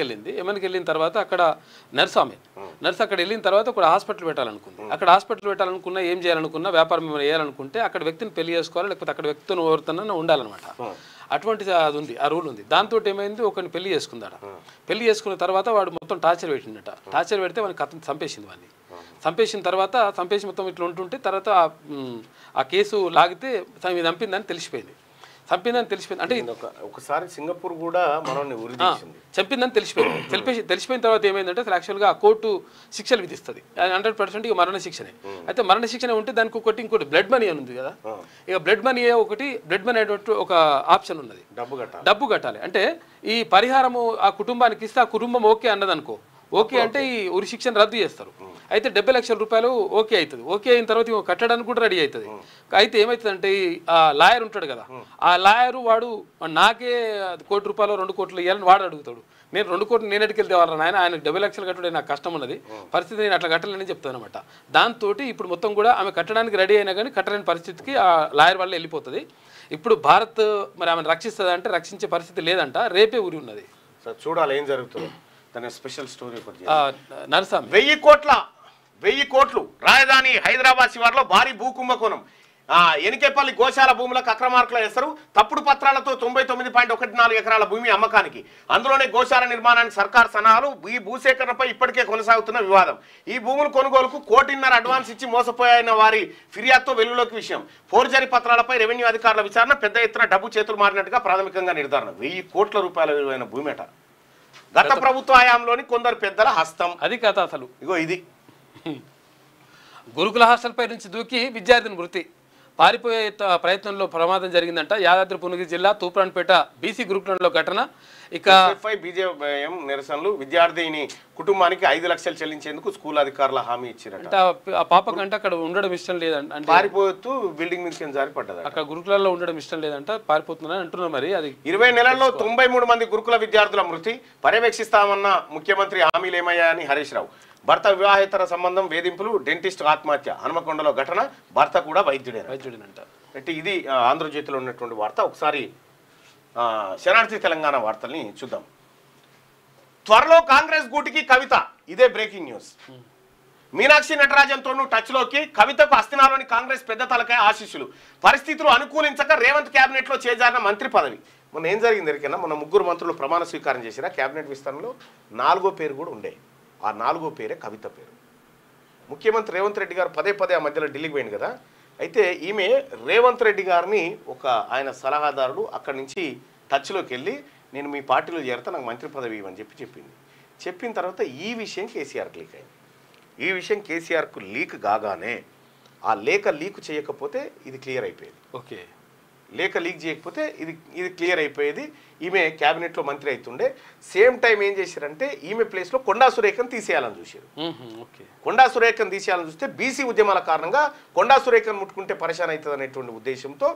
వెళ్ళిన తర్వాత అక్కడ నర్సు అక్కడ వెళ్ళిన తర్వాత ఒక హాస్పిటల్ పెట్టాలనుకుంది. అక్కడ హాస్పిటల్ పెట్టాలనుకున్నా, ఏం చేయాలనుకున్నా, వ్యాపారం వేయాలనుకుంటే అక్కడ వ్యక్తిని పెళ్లి చేసుకోవాలి, లేకపోతే అక్కడ వ్యక్తిని ఎవరితోనైనా ఉండాలన్నమాట. అటువంటి అది ఉంది, ఆ రూల్ ఉంది. దాంతో ఏమైంది, ఒకరిని పెళ్లి చేసుకుందాడ. పెళ్లి చేసుకున్న తర్వాత వాడు మొత్తం టార్చర్ పెట్టిందట. టార్చర్ పెడితే వాడిని కథ చంపేసింది. వాడిని చంపేసిన తర్వాత మొత్తం ఇట్లా ఉంటుంటే తర్వాత ఆ కేసు లాగితే చంపిందని తెలిసిపోయింది. అంటే ఒకసారి సింగపూర్ కూడా మనల్ని చంపిందని తెలిసిపోయిన తర్వాత ఏమైందంటే అసలు యాక్చువల్గా ఆ కోర్టు శిక్షలు విధిస్తుంది 100%. ఇక మరణ శిక్షనే. అయితే మరణ శిక్షణ ఉంటే దానికి ఇంకోటి బ్లడ్ మనీ అని ఉంది కదా. ఇక బ్లడ్ మనీ అనేటువంటి ఒక ఆప్షన్ ఉన్నది. డబ్బు కట్టాలి. అంటే ఈ పరిహారము ఆ కుటుంబానికి ఇస్తే ఆ కుటుంబం ఓకే అన్నదనుకో, ఓకే అంటే ఈ ఉరి శిక్షను రద్దు చేస్తారు. అయితే 70 లక్షల రూపాయలు ఓకే అవుతుంది. ఓకే అయిన తర్వాత కట్టడానికి కూడా రెడీ అవుతుంది. అయితే ఏమవుతుందంటే ఆ లాయర్ ఉంటాడు కదా, ఆ లాయరు వాడు నాకే ₹1 కోటి 2 కోట్లు ఇవ్వాలని వాడు అడుగుతాడు. నేను 2 కోట్లు నేను ఎటుకెళ్తే వాళ్ళ ఆయనకు 70 లక్షలు కట్టడం నాకు కష్టం ఉన్నది, పరిస్థితి నేను అట్లా కట్టలేని చెప్తాను అనమాట. దాంతో ఇప్పుడు మొత్తం కూడా ఆమె కట్టడానికి రెడీ అయినా కానీ కట్టలేని పరిస్థితికి ఆ లాయర్ వల్ల వెళ్ళిపోతుంది. ఇప్పుడు భారత్ మరి ఆమెను రక్షిస్తుంది అంటే రక్షించే పరిస్థితి లేదంట. రేపే ఊరి ఉన్నది. చూడాలి ఏం జరుగుతుందో. దాని స్పెషల్ స్టోరీ నరసామి 1000 కోట్లు రాజధాని హైదరాబాద్ శివార్లో భారీ భూ కుంభకోణం. ఎనికేపల్లి గోశాల భూములకు అక్రమార్కుల ఎసరు. తప్పుడు పత్రాలతో 99.14 ఎకరాల భూమి అమ్మకానికి. అందులోనే గోశాల నిర్మాణానికి సర్కార్ సన్నాహాలు. ఈ భూసేకరణపై ఇప్పటికే కొనసాగుతున్న వివాదం. ఈ భూముల కొనుగోలుకు 1.5 కోటి అడ్వాన్స్ ఇచ్చి మోసపోయిన వారి ఫిర్యాదుతో వెలుగులోకి విషయం. ఫోర్జరీ పత్రాలపై రెవెన్యూ అధికారుల విచారణ. పెద్ద ఎత్తున డబ్బు చేతులు మారినట్టుగా ప్రాథమికంగా నిర్ధారణ. 1000 కోట్ల రూపాయల విలువైన భూమి అట. గత ప్రభుత్వ హయాంలోని కొందరు పెద్దల హస్తం. అది కథ అసలు. ఇగో ఇది గురుకుల హాస్టల్పై నుంచి దూకి విద్యార్థిని మృతి. పారిపోయే ప్రయత్నంలో ప్రమాదం జరిగిందంట. యాదాద్రి భువనగిరి జిల్లా తూప్రాన్పేట బీసీ గురుకులంలో ఘటన. ఇక బీజేపీ నిరసనలు. విద్యార్థిని కుటుంబానికి 5 లక్షలు చెల్లించేందుకు స్కూల్ అధికారుల హామీ ఇచ్చారట. ఆ పాపకంటే అక్కడ ఉండడం ఇష్టం లేదంట. అంటే పారిపోతూ బిల్డింగ్ మీద జారి పడ్డది. అక్కడ గురుకులాల్లో ఉండడం ఇష్టం లేదంట, పారిపోతుందని అంటున్నారు. మరి అది 20 నెలల్లో 93 మంది గురుకుల విద్యార్థుల మృతి. పర్యవేక్షిస్తామన్న ముఖ్యమంత్రి హామీలు ఏమయ్యాయని హరీష్ రావు. భర్త వివాహేతర సంబంధం, వేధింపులు, డెంటిస్ట్ ఆత్మహత్య. హనుమకొండలో ఘటన. భర్త కూడా వైద్యుడేనంట. అంటే ఇది ఆంధ్రజ్యోతిలో ఉన్నటువంటి వార్త. ఒకసారి శరణార్థి తెలంగాణ వార్తల్ని చూద్దాం. త్వరలో కాంగ్రెస్ గూటికి కవిత. ఇదే బ్రేకింగ్ న్యూస్. మీనాక్షి నటరాజన్తోనూ టచ్లోకి. కవితకు అస్తినాలోని కాంగ్రెస్ పెద్ద తలకాయ ఆశీస్సులు. పరిస్థితులు అనుకూలించక రేవంత్ క్యాబినెట్లో చేజారిన మంత్రి పదవి. మొన్న ఏం జరిగింది ఎరికైనా? మొన్న 3 మంత్రులు ప్రమాణ స్వీకారం చేసిరా. క్యాబినెట్ విస్తరణలో 4వ పేరు కూడా ఉండే. ఆ 4వ పేరే కవిత పేరు. ముఖ్యమంత్రి రేవంత్ రెడ్డి గారు పదే ఆ మధ్యలో ఢిల్లీకి పోయింది కదా. అయితే ఈమె రేవంత్ రెడ్డి గారిని ఆయన సలహాదారుడు అక్కడి నుంచి టచ్లోకి వెళ్ళి నేను మీ పార్టీలో చేరితే నాకు మంత్రి పదవి ఇవ్వని చెప్పింది. చెప్పిన తర్వాత ఈ విషయం కేసీఆర్కి లీక్ అయింది. ఈ విషయం కేసీఆర్కు లీక్ కాగానే ఆ లేఖ లీక్ చేయకపోతే ఇది క్లియర్ అయిపోయేది. ఓకే, లేఖ లీక్ చేయకపోతే ఇది క్లియర్ అయిపోయేది. ఈమె క్యాబినెట్లో మంత్రి అవుతుండే. సేమ్ టైం ఏం చేశారంటే ఈమె ప్లేస్లో కొండా సురేఖను తీసేయాలని చూశారు. కొండా సురేఖను తీసేయాలని చూస్తే బీసీ ఉద్యమాల కారణంగా కొండా సురేఖను ముట్టుకుంటే పరిశాన్ అవుతుంది అనేటువంటి ఉద్దేశంతో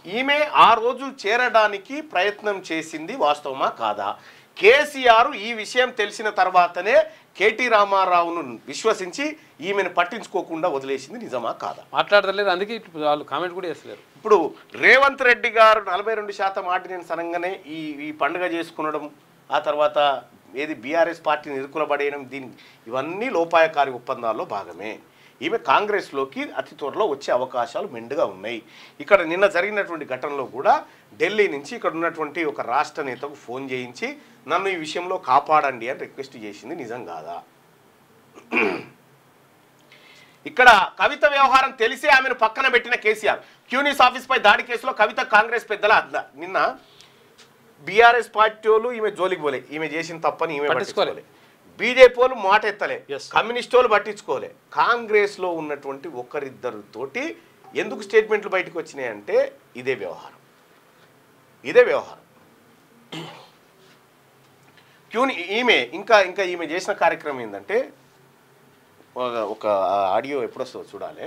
ఈమె ఆ రోజు చేరడానికి ప్రయత్నం చేసింది. వాస్తవమా కాదా? కేసీఆర్ ఈ విషయం తెలిసిన తర్వాతనే కేటీ రామారావును విశ్వసించి ఈమెను పట్టించుకోకుండా వదిలేసింది. నిజమా కాదా? మాట్లాడలేదు. అందుకే వాళ్ళు కామెంట్ కూడా చేస్తలేరు. ఇప్పుడు రేవంత్ రెడ్డి గారు 42% ఆర్డినెన్స్ అనగానే ఈ పండుగ చేసుకునడం, ఆ తర్వాత ఏది బీఆర్ఎస్ పార్టీని ఎదుర్కొనబడేయడం, ఇవన్నీ లోపాయకారి ఒప్పందాల్లో భాగమే. ఈమె కాంగ్రెస్లోకి అతి త్వరలో వచ్చే అవకాశాలు మెండుగా ఉన్నాయి. ఇక్కడ నిన్న జరిగినటువంటి ఘటనలో కూడా ఢిల్లీ నుంచి ఇక్కడ ఉన్నటువంటి ఒక రాష్ట్ర నేతకు ఫోన్ చేయించి నన్ను ఈ విషయంలో కాపాడండి అని రిక్వెస్ట్ చేసింది. నిజం కాదా? ఇక్కడ కవిత వ్యవహారం తెలిసే ఆమెను పక్కన పెట్టిన కేసీఆర్. క్యూనిస్ ఆఫీస్పై దాడి కేసులో కవిత కాంగ్రెస్ పెద్దల నిన్న బీఆర్ఎస్ పార్టీ వాళ్ళు ఈమె జోలికి పోలే, ఈమె చేసిన తప్పని ఈమె పట్టించుకోలే. పట్టించుకోలే, బీజేపీ వాళ్ళు మాట ఎత్తలే, Yes. కమ్యూనిస్ట్ వాళ్ళు పట్టించుకోలే. కాంగ్రెస్లో ఉన్నటువంటి ఒకరిద్దరితోటి ఎందుకు స్టేట్మెంట్లు బయటకు వచ్చినాయి అంటే ఇదే వ్యవహారం. క్యూని ఈమె ఇంకా ఈమె చేసిన కార్యక్రమం ఏంటంటే ఒక ఆడియో ఎప్పుడొస్తుందో చూడాలి.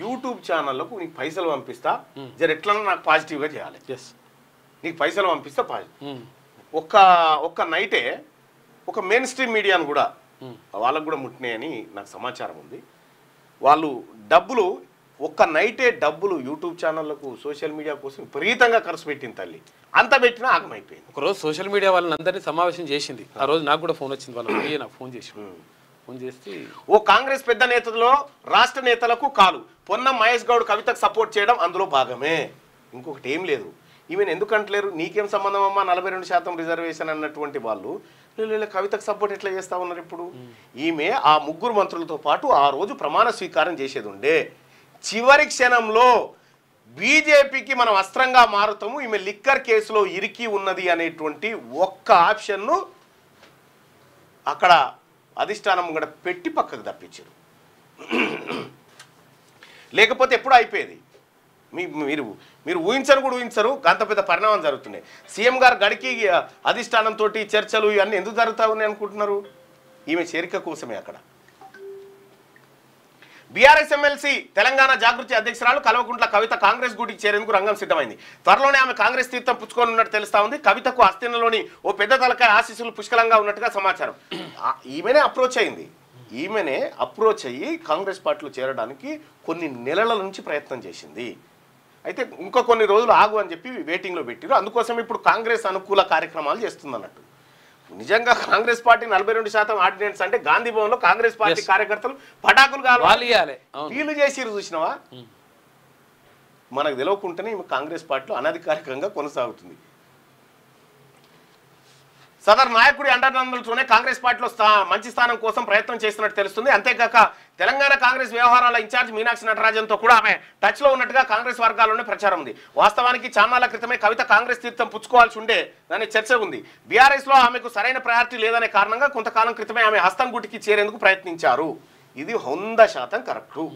యూట్యూబ్ ఛానళ్ళకు నీకు పైసలు పంపిస్తా, జర ఎట్లన్నా నాకు పాజిటివ్గా చేయాలి, నీకు పైసలు పంపిస్తా పాజిటివ్. ఒక్క నైటే ఒక మెయిన్ స్ట్రీమ్ మీడియాను కూడా వాళ్ళకు కూడా ముట్టినాయని నాకు సమాచారం ఉంది. వాళ్ళు డబ్బులు ఒక్క నైటే డబ్బులు యూట్యూబ్ ఛానళ్లకు సోషల్ మీడియా కోసం విపరీతంగా ఖర్చు పెట్టింది తల్లి. అంత పెట్టినా ఆగమైపోయింది. ఒకరోజు సోషల్ మీడియా వాళ్ళని అందరినీ సమావేశం చేసింది. ఆ రోజు నాకు కూడా ఫోన్ వచ్చింది, వాళ్ళు నాకు ఫోన్ చేసి ఓ కాంగ్రెస్ పెద్ద నేతల్లో రాష్ట్ర నేతలకు కాలు, పొన్నం మహేష్ గౌడ్ కవితకు సపోర్ట్ చేయడం అందులో భాగమే, ఇంకొకటి ఏం లేదు. ఈమెను ఎందుకు అంటలేరు, నీకేం సంబంధం అమ్మా 42% రిజర్వేషన్ అన్నటువంటి వాళ్ళు కవితకు సపోర్ట్ ఎట్లా చేస్తా ఉన్నారు ఇప్పుడు? ఈమె ఆ ముగ్గురు మంత్రులతో పాటు ఆ రోజు ప్రమాణ స్వీకారం చేసేది ఉండే. చివరి క్షణంలో బీజేపీకి మనం అస్త్రంగా మారుతాము, ఈమె లిక్కర్ కేసులో ఇరికి ఉన్నది అనేటువంటి ఒక్క ఆప్షన్ను అక్కడ అధిష్టానం కూడా పెట్టి పక్కకు తప్పించారు. లేకపోతే ఎప్పుడు అయిపోయేది. మీరు ఊహించరు కూడా ఊహించరు, అంత పెద్ద పరిణామం జరుగుతున్నాయి. సీఎం గారు గడికి అధిష్టానంతో చర్చలు ఇవన్నీ ఎందుకు జరుగుతా ఉన్నాయి అనుకుంటున్నారు? ఈమె చేరిక కోసమే. అక్కడ బీఆర్ఎస్ ఎమ్మెల్సీ తెలంగాణ జాగృతి అధ్యక్షురాలు కల్వకుంట్ల కవిత కాంగ్రెస్ గూటికి చేరేందుకు రంగం సిద్ధమైంది. త్వరలోనే ఆమె కాంగ్రెస్ తీర్థం పుచ్చుకొని ఉన్నట్టు తెలుస్తా ఉంది. కవితకు అస్థినలోని ఓ పెద్ద తలకాయ ఆశీస్సులు పుష్కలంగా ఉన్నట్టుగా సమాచారం. ఈమెనే అప్రోచ్ అయ్యి కాంగ్రెస్ పార్టీలో చేరడానికి కొన్ని నెలల నుంచి ప్రయత్నం చేసింది. అయితే ఇంకా కొన్ని రోజులు ఆగు అని చెప్పి వెయిటింగ్లో పెట్టారు. అందుకోసం ఇప్పుడు కాంగ్రెస్ అనుకూల కార్యక్రమాలు చేస్తుందన్నట్టు. నిజంగా కాంగ్రెస్ పార్టీ 42% ఆర్డినెన్స్ అంటే గాంధీ భవన్ లో కాంగ్రెస్ పార్టీ కార్యకర్తలు పటాకులు కావాలి వీళ్ళు చేసిరు చూసినవా? మనకు తెలియకుండానే కాంగ్రెస్ పార్టీలో అనధికారికంగా కొనసాగుతుంది. సదరు నాయకుడి అండదండలతోనే కాంగ్రెస్ పార్టీలో మంచి స్థానం కోసం ప్రయత్నం చేస్తున్నట్టు తెలుస్తుంది. అంతేకాక తెలంగాణ కాంగ్రెస్ వ్యవహారాల ఇన్ఛార్జ్ మీనాక్షి నటరాజన్తో కూడా ఆమె టచ్లో ఉన్నట్టుగా కాంగ్రెస్ వర్గాల్లోనే ప్రచారం ఉంది. వాస్తవానికి చాన్నాళ్ల క్రితమే కవిత కాంగ్రెస్ తీర్థం పుచ్చుకోవాల్సి ఉండే దాని చర్చ ఉంది. బీఆర్ఎస్లో ఆమెకు సరైన ప్రయారిటీ లేదనే కారణంగా కొంతకాలం క్రితమే ఆమె హస్తం గుటికి చేరేందుకు ప్రయత్నించారు. ఇది 100% కరెక్టు.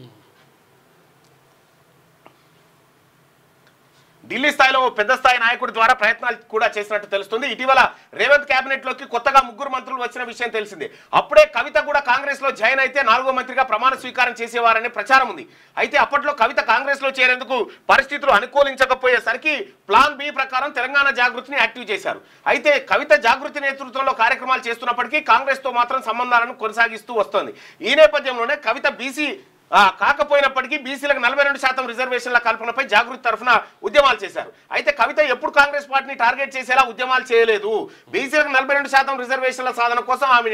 ఢిల్లీ స్థాయిలో పెద్ద స్థాయి నాయకుడి ద్వారా ప్రయత్నాలు కూడా చేసినట్టు తెలుస్తుంది. ఇటీవల రేవంత్ కేబినెట్ లోకి కొత్తగా 3 మంత్రులు వచ్చిన విషయం తెలిసిందే. అప్పుడే కవిత కూడా కాంగ్రెస్ లో జాయిన్ అయితే 4వ మంత్రిగా ప్రమాణ స్వీకారం చేసేవారనే ప్రచారం ఉంది. అయితే అప్పట్లో కవిత కాంగ్రెస్ లో చేరేందుకు పరిస్థితులు అనుకూలించకపోయేసరికి ప్లాన్ బి ప్రకారం తెలంగాణ జాగృతిని యాక్టివ్ చేశారు. అయితే కవిత జాగృతి నేతృత్వంలో కార్యక్రమాలు చేస్తున్నప్పటికీ కాంగ్రెస్ తో మాత్రం సంబంధాలను కొనసాగిస్తూ వస్తోంది. ఈ నేపథ్యంలోనే కవిత బీసీ కాకపోయినప్పటికీ బీసీలకు 42% రిజర్వేషన్ల కల్పనపై జాగృతి తరఫున ఉద్యమాలు చేశారు. అయితే కవిత ఎప్పుడు కాంగ్రెస్ పార్టీని టార్గెట్ చేసేలా ఉద్యమాలు చేయలేదు. బీసీలకు 42% రిజర్వేషన్ల సాధన కోసం ఆమె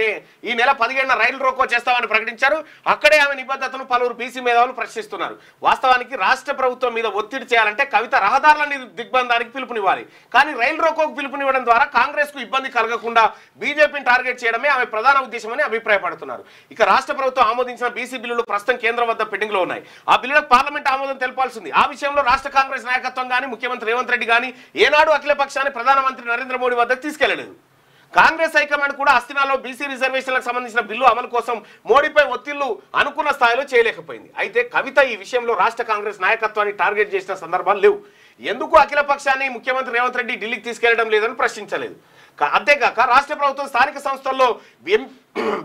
ఈ నెల 15న రైలు రోకో చేస్తామని ప్రకటించారు. అక్కడే ఆమె నిబద్ధతను పలువురు బీసీ మేధావులు ప్రశ్నిస్తున్నారు. వాస్తవానికి రాష్ట్ర ప్రభుత్వం మీద ఒత్తిడి చేయాలంటే కవిత రహదారుల దిగ్బంధానికి పిలుపునివ్వాలి. కానీ రైలు రోకోకు పిలుపునివ్వడం ద్వారా కాంగ్రెస్ కు ఇబ్బంది కలగకుండా బీజేపీని టార్గెట్ చేయడమే ఆమె ప్రధాన ఉద్దేశమని అభిప్రాయపడుతున్నారు. ఇక రాష్ట్ర ప్రభుత్వం ఆమోదించిన బీసీ బిల్లులు ప్రస్తుతం కేంద్రం వద్ద పెండింగ్ లో ఉన్నాయి. ఆ బిల్లులకు పార్లమెంట్ ఆమోదం తెలపాల్సింది. ఆ విషయంలో రాష్ట్ర కాంగ్రెస్ నాయకత్వం గానీ ముఖ్యమంత్రి రేవంత్ రెడ్డి గానీ ఏనాడు అఖిల పక్షాన్ని ప్రధానమంత్రి నరేంద్ర మోడీ వద్దకు తీసుకెళ్లలేదు. కాంగ్రెస్ హైకమాండ్ కూడా అస్థినాలో బీసీ రిజర్వేషన్లకు సంబంధించిన బిల్లు అమలు కోసం మోడీపై ఒత్తిళ్లు అనుకున్న స్థాయిలో చేయలేకపోయింది. అయితే కవిత ఈ విషయంలో రాష్ట్ర కాంగ్రెస్ నాయకత్వాన్ని టార్గెట్ చేసిన సందర్భాలు లేవు. ఎందుకు అఖిల పక్షాన్ని ముఖ్యమంత్రి రేవంత్ రెడ్డి ఢిల్లీకి తీసుకెళ్లడం లేదని ప్రశ్నించలేదు. అంతేకాక రాష్ట్ర ప్రభుత్వం స్థానిక సంస్థల్లో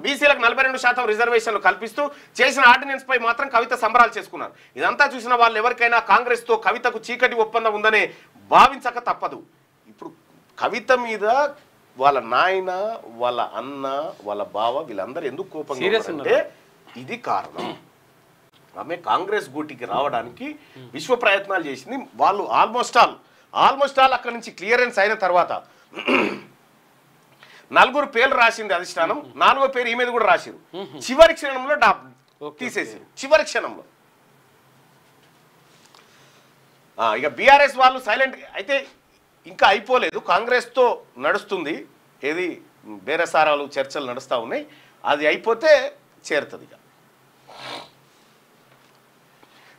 బీసీలకు 42% రిజర్వేషన్లు కల్పిస్తూ చేసిన ఆర్డినెన్స్ పై మాత్రం కవిత సంబరాలు చేసుకున్నారు. ఇదంతా చూసిన వాళ్ళు ఎవరికైనా కాంగ్రెస్ తో కవితకు చీకటి ఒప్పందం ఉందనే భావించక తప్పదు. ఇప్పుడు కవిత మీద వాళ్ళ నాయన, వాళ్ళ అన్న, వాళ్ళ బావ వీళ్ళందరూ ఎందుకు కోపంగా ఉన్నారంటే ఇది కారణం. ఆమె కాంగ్రెస్ గూటికి రావడానికి విశ్వ ప్రయత్నాలు చేసింది. వాళ్ళు ఆల్మోస్ట్ ఆల్ అక్కడి నుంచి క్లియరెన్స్ అయిన తర్వాత 4 పేర్లు రాసింది అధిష్టానం. 4వ పేరు ఈ మీద కూడా రాసిరు. చివరి క్షణంలో తీసేసారు. చివరి క్షణంలో ఇక బీఆర్ఎస్ వాళ్ళు సైలెంట్ అయితే ఇంకా అయిపోలేదు. కాంగ్రెస్తో నడుస్తుంది, ఏది బేరసారాలు చర్చలు నడుస్తూ ఉన్నాయి. అది అయిపోతే చేరుతుంది. ఇక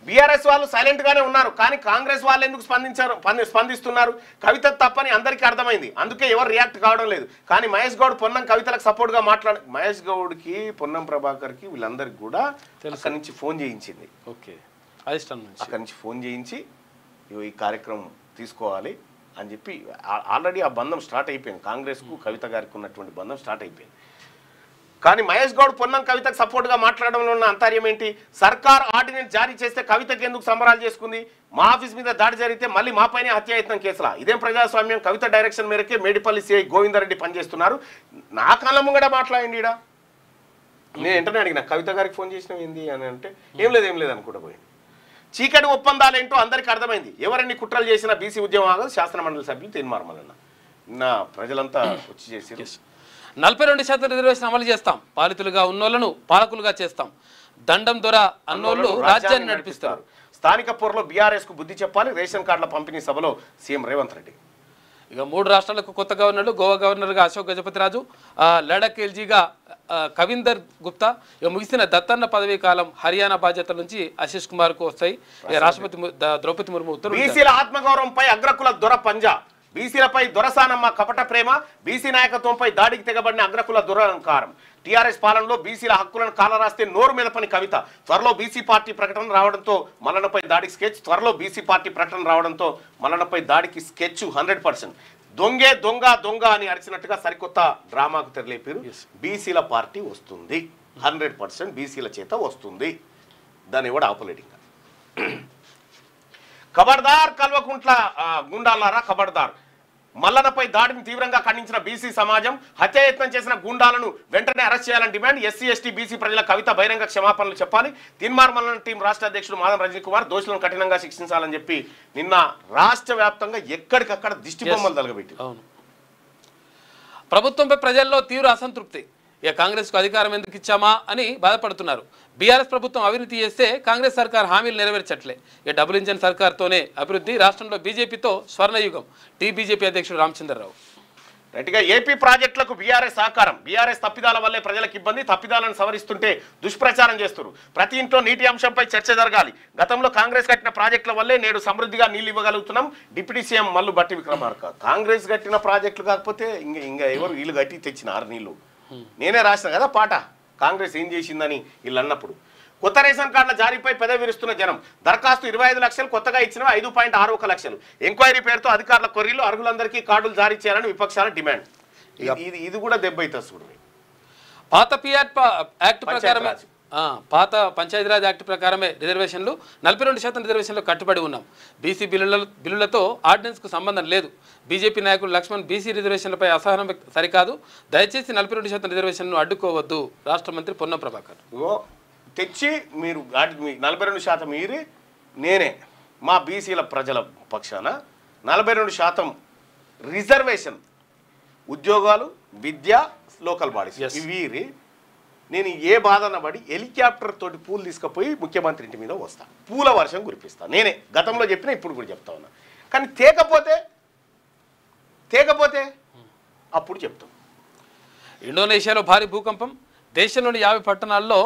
బీఆర్ఎస్ వాళ్ళు సైలెంట్ గానే ఉన్నారు, కానీ కాంగ్రెస్ వాళ్ళు ఎందుకు స్పందిస్తున్నారు? కవిత తప్పని అందరికీ అర్థమైంది, అందుకే ఎవరు రియాక్ట్ కావడం లేదు. కానీ మహేష్ గౌడ్ పొన్నం కవితలకు సపోర్ట్ గా మహేష్ గౌడ్కి, పొన్నం ప్రభాకర్కి వీళ్ళందరికీ కూడా అక్కడి నుంచి ఫోన్ చేయించింది. ఓకే, అక్కడి నుంచి ఫోన్ చేయించి ఈ కార్యక్రమం తీసుకోవాలి అని చెప్పి ఆల్రెడీ ఆ బంధం స్టార్ట్ అయిపోయింది. కాంగ్రెస్కు కవిత గారికి ఉన్నటువంటి బంధం స్టార్ట్ అయిపోయింది. కానీ మహేష్ గౌడ్ పొన్నం కవితకు సపోర్ట్గా మాట్లాడడంలో ఉన్న అంతర్యం ఏంటి? సర్కార్ ఆర్డినెన్స్ జారీ చేస్తే కవితకి ఎందుకు సంబరాలు చేసుకుంది? మా ఆఫీస్ మీద దాడి జరిగితే మళ్ళీ మాపైనే హత్యాయత్నం కేసులా? ఇదేం ప్రజాస్వామ్యం? కవిత డైరెక్షన్ మేరకే మేడిపల్లి సిఐ గోవిందరెడ్డి పనిచేస్తున్నారు. నా కళ్ళము కూడా మాట్లాడండి. ఈడ నేను వెంటనే అడిగిన, కవిత గారికి ఫోన్ చేసినావు ఏంది అని అంటే, ఏం లేదు అనుకుంటా పోయింది. చీకటి ఒప్పందాలు ఏంటో అందరికీ అర్థమైంది. ఎవరిని కుట్రలు చేసినా బీసీ ఉద్యమం ఆగదు. శాసనమండలి సభ్యులు తీర్మార్మలన్న నిన్న ప్రజలంతా వచ్చి చేసి 42% రిజర్వేషన్ అమలు చేస్తాం, పాలితులుగా ఉన్నోళ్లను పాలకులుగా చేస్తాం, దండం దొర అన్నోళ్లు రాజ్యాన్ని నడిపిస్తారు. స్థానిక పోరులో బీఆర్ఎస్ కు బుద్ధి చెప్పాలి. రేషన్ కార్డుల పంపిణీ సభలో సీఎం రేవంత్ రెడ్డి. ఇక 3 రాష్ట్రాలకు కొత్త గవర్నర్లు. గోవా గవర్నర్గా అశోక్ గజపతిరాజు, లడాక్ ఎల్జీగా కవిందర్ గుప్తా. ఇక ముగిసిన దత్తన్న పదవీ కాలం హర్యానా బాధ్యతల నుంచి ఆశీష్ కుమార్ కు వస్తాయి. రాష్ట్రపతి ద్రౌపది ముర్ము ఉత్తర్వులు. బీసీల ఆత్మగౌరవంపై అగ్రకుల దొర పంజా. బీసీలపై దొరసానమ్మ కపట ప్రేమ. బీసీ నాయకత్వంపై దాడికి తెగబడిన అగ్రకుల దురహంకారం. టీఆర్ఎస్ పాలనలో బీసీల హక్కులను కాలరాస్తే నోరు మీద పని కవిత. త్వరలో బీసీ పార్టీ ప్రకటన రావడంతో మల్లన్నపై దాడికి స్కెచ్. త్వరలో బీసీ పార్టీ ప్రకటన రావడంతో మల్లన్నపై దాడికి స్కెచ్ 100%. దొంగే దొంగ అని అరిచినట్టుగా సరికొత్త డ్రామాకు తెరలేపారు. బీసీల పార్టీ వస్తుంది, 100% బీసీల చేత వస్తుంది. దాన్ని కూడా ఆపలేటింగ్. ఖబర్దార్ కల్వకుంట్ల గుండాలారా ఖబర్దార్. మల్లన్నపై దాడిని తీవ్రంగా ఖండించిన బీసీ సమాజం హత్యాయత్నం చేసిన గుండాలను వెంటనే అరెస్ట్ చేయాలని డిమాండ్. ఎస్సీ ఎస్టీ బీసీ ప్రజల కవిత బహిరంగ క్షమాపణలు చెప్పాలి. తిన్మార్ మల్లన్న టీం రాష్ట్ర అధ్యక్షుడు మాధవ రజనీ కుమార్ దోషులను కఠినంగా శిక్షించాలని చెప్పి నిన్న రాష్ట్ర వ్యాప్తంగా ఎక్కడికక్కడ దిష్టి బొమ్మలు తలగబెట్టి. ప్రభుత్వంపై ప్రజల్లో తీవ్ర అసంతృప్తి. ఇక కాంగ్రెస్కు అధికారం ఎందుకు ఇచ్చామా అని బాధపడుతున్నారు. బీఆర్ఎస్ ప్రభుత్వం అవినీతి చేస్తే కాంగ్రెస్ సర్కార్ హామీలు నెరవేర్చట్లే. ఇక డబుల్ ఇంజన్ సర్కార్తోనే అభివృద్ధి. రాష్ట్రంలో బీజేపీతో స్వర్ణయుగం. టీబీజేపీ అధ్యక్షుడు రామచంద్రరావు. రైట్గా ఏపీ ప్రాజెక్టులకు బీఆర్ఎస్ సహకారం. బీఆర్ఎస్ తప్పిదాల వల్లే ప్రజలకు ఇబ్బంది. తప్పిదాలను సవరిస్తుంటే దుష్ప్రచారం చేస్తారు. ప్రతి ఇంట్లో నీటి అంశంపై చర్చ జరగాలి. గతంలో కాంగ్రెస్ కట్టిన ప్రాజెక్టుల వల్లే నేడు సమృద్ధిగా నీళ్లు ఇవ్వగలుగుతున్నాం. డిప్యూటీ సీఎం మల్లు బట్టి విక్రమార్క. కాంగ్రెస్ కట్టిన ప్రాజెక్టులు కాకపోతే ఇంకా ఎవరు వీళ్ళు కట్టి తెచ్చినారు నీళ్లు? నేనే రాసిన కదా పాట, కాంగ్రెస్ ఏం చేసిందని వీళ్ళు అన్నప్పుడు. కొత్త రేషన్ కార్డుల జారీపై పెదవి విరుస్తున్న జనం. దరఖాస్తు 25 లక్షలు, కొత్తగా ఇచ్చినవి 5.61 లక్షలు. ఎంక్వైరీ పేరుతో అధికారుల కొర్రీలు. అర్హులందరికీ కార్డులు జారీ చేయాలని విపక్షాల డిమాండ్. ఇది కూడా దెబ్బ అవుతుంది చూడు. పాత పిఆర్ యాక్ట్ ప్రకారమే, పాత పంచాయతీరాజ్ యాక్ట్ ప్రకారమే రిజర్వేషన్లు. 42% రిజర్వేషన్లు కట్టుబడి ఉన్నాం. బీసీ బిల్లులతో ఆర్డినెన్స్కు సంబంధం లేదు. బీజేపీ నాయకులు లక్ష్మణ్ బీసీ రిజర్వేషన్లపై అసహనం సరికాదు. దయచేసి 42% రిజర్వేషన్ను అడ్డుకోవద్దు. రాష్ట్ర మంత్రి పొన్నం ప్రభాకర్. తెచ్చి మీరు 42% మీరే, నేనే మా బీసీల ప్రజల పక్షాన 42% రిజర్వేషన్. ఉద్యోగాలు, విద్య, లోకల్ బాడీస్ ఇవి. నేను ఏ బాధన పడి హెలికాప్టర్ తోటి పూలు తీసుకుపోయి ముఖ్యమంత్రి ఇంటి మీద వస్తా, పూల వర్షం కురిపిస్తా. నేనే గతంలో చెప్పినా ఇప్పుడు కూడా చెప్తా ఉన్నా. కానీ తేకపోతే అప్పుడు చెప్తాం. ఇండోనేషియాలో భారీ భూకంపం. దేశంలోని 50 పట్టణాల్లో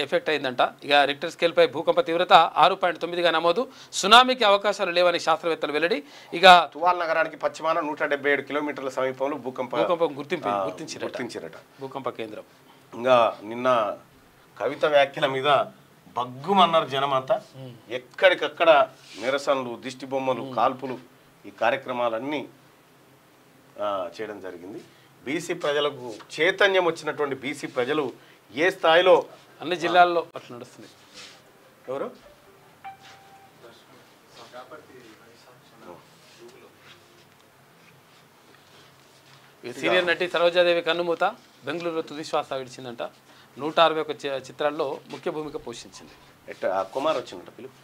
ఎఫెక్ట్ అయిందంట. ఇక రిక్టర్ స్కేల్పై భూకంప తీవ్రత 6.9గా నమోదు. సునామీకి అవకాశాలు లేవని శాస్త్రవేత్తలు వెల్లడి. ఇక తువాల్ నగరానికి పశ్చిమాన 177 కిలోమీటర్ల సమీపంలో భూకంపం గుర్తించారట భూకంప కేంద్రం. ఇంకా నిన్న కవిత వ్యాఖ్యల మీద బగ్గుమన్నారు జనం అంతా. ఎక్కడికక్కడ నిరసనలు, దిష్టి బొమ్మలు, కాల్పులు, ఈ కార్యక్రమాలన్నీ చేయడం జరిగింది. బీసీ ప్రజలకు చైతన్యం వచ్చినటువంటి బీసీ ప్రజలు ఏ స్థాయిలో అన్ని జిల్లాల్లో అట్లా నడుస్తుంది. ఎవరు సీనియర్ నటి సరోజాదేవి కన్నుమూత. బెంగళూరులో తుది శ్వాస విడిచిందంట. 161 చిత్రాల్లో ముఖ్య భూమిక పోషించింది. కుమార్ వచ్చిందట పిలుపు.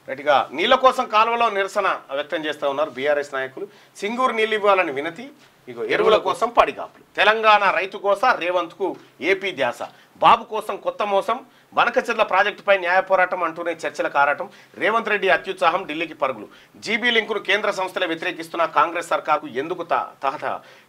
రైట్గా నీళ్ల కోసం కాలువలో నిరసన వ్యక్తం చేస్తూ ఉన్నారు బీఆర్ఎస్ నాయకులు. సింగూరు నీళ్ళు ఇవ్వాలని వినతి. ఇగో ఎరువుల కోసం పడిగాపులు. తెలంగాణ రైతు కోసం రేవంత్కు ఏపీ ధ్యాస. బాబు కోసం కొత్త మోసం. బనకచెర్ల ప్రాజెక్టుపై న్యాయ పోరాటం అంటూనే చర్చలకు ఆరాటం. రేవంత్ రెడ్డి అత్యుత్సాహం, ఢిల్లీకి పరుగులు. జీబీ లింకును కేంద్ర సంస్థలే వ్యతిరేకిస్తున్న కాంగ్రెస్ సర్కార్కు ఎందుకు తహత?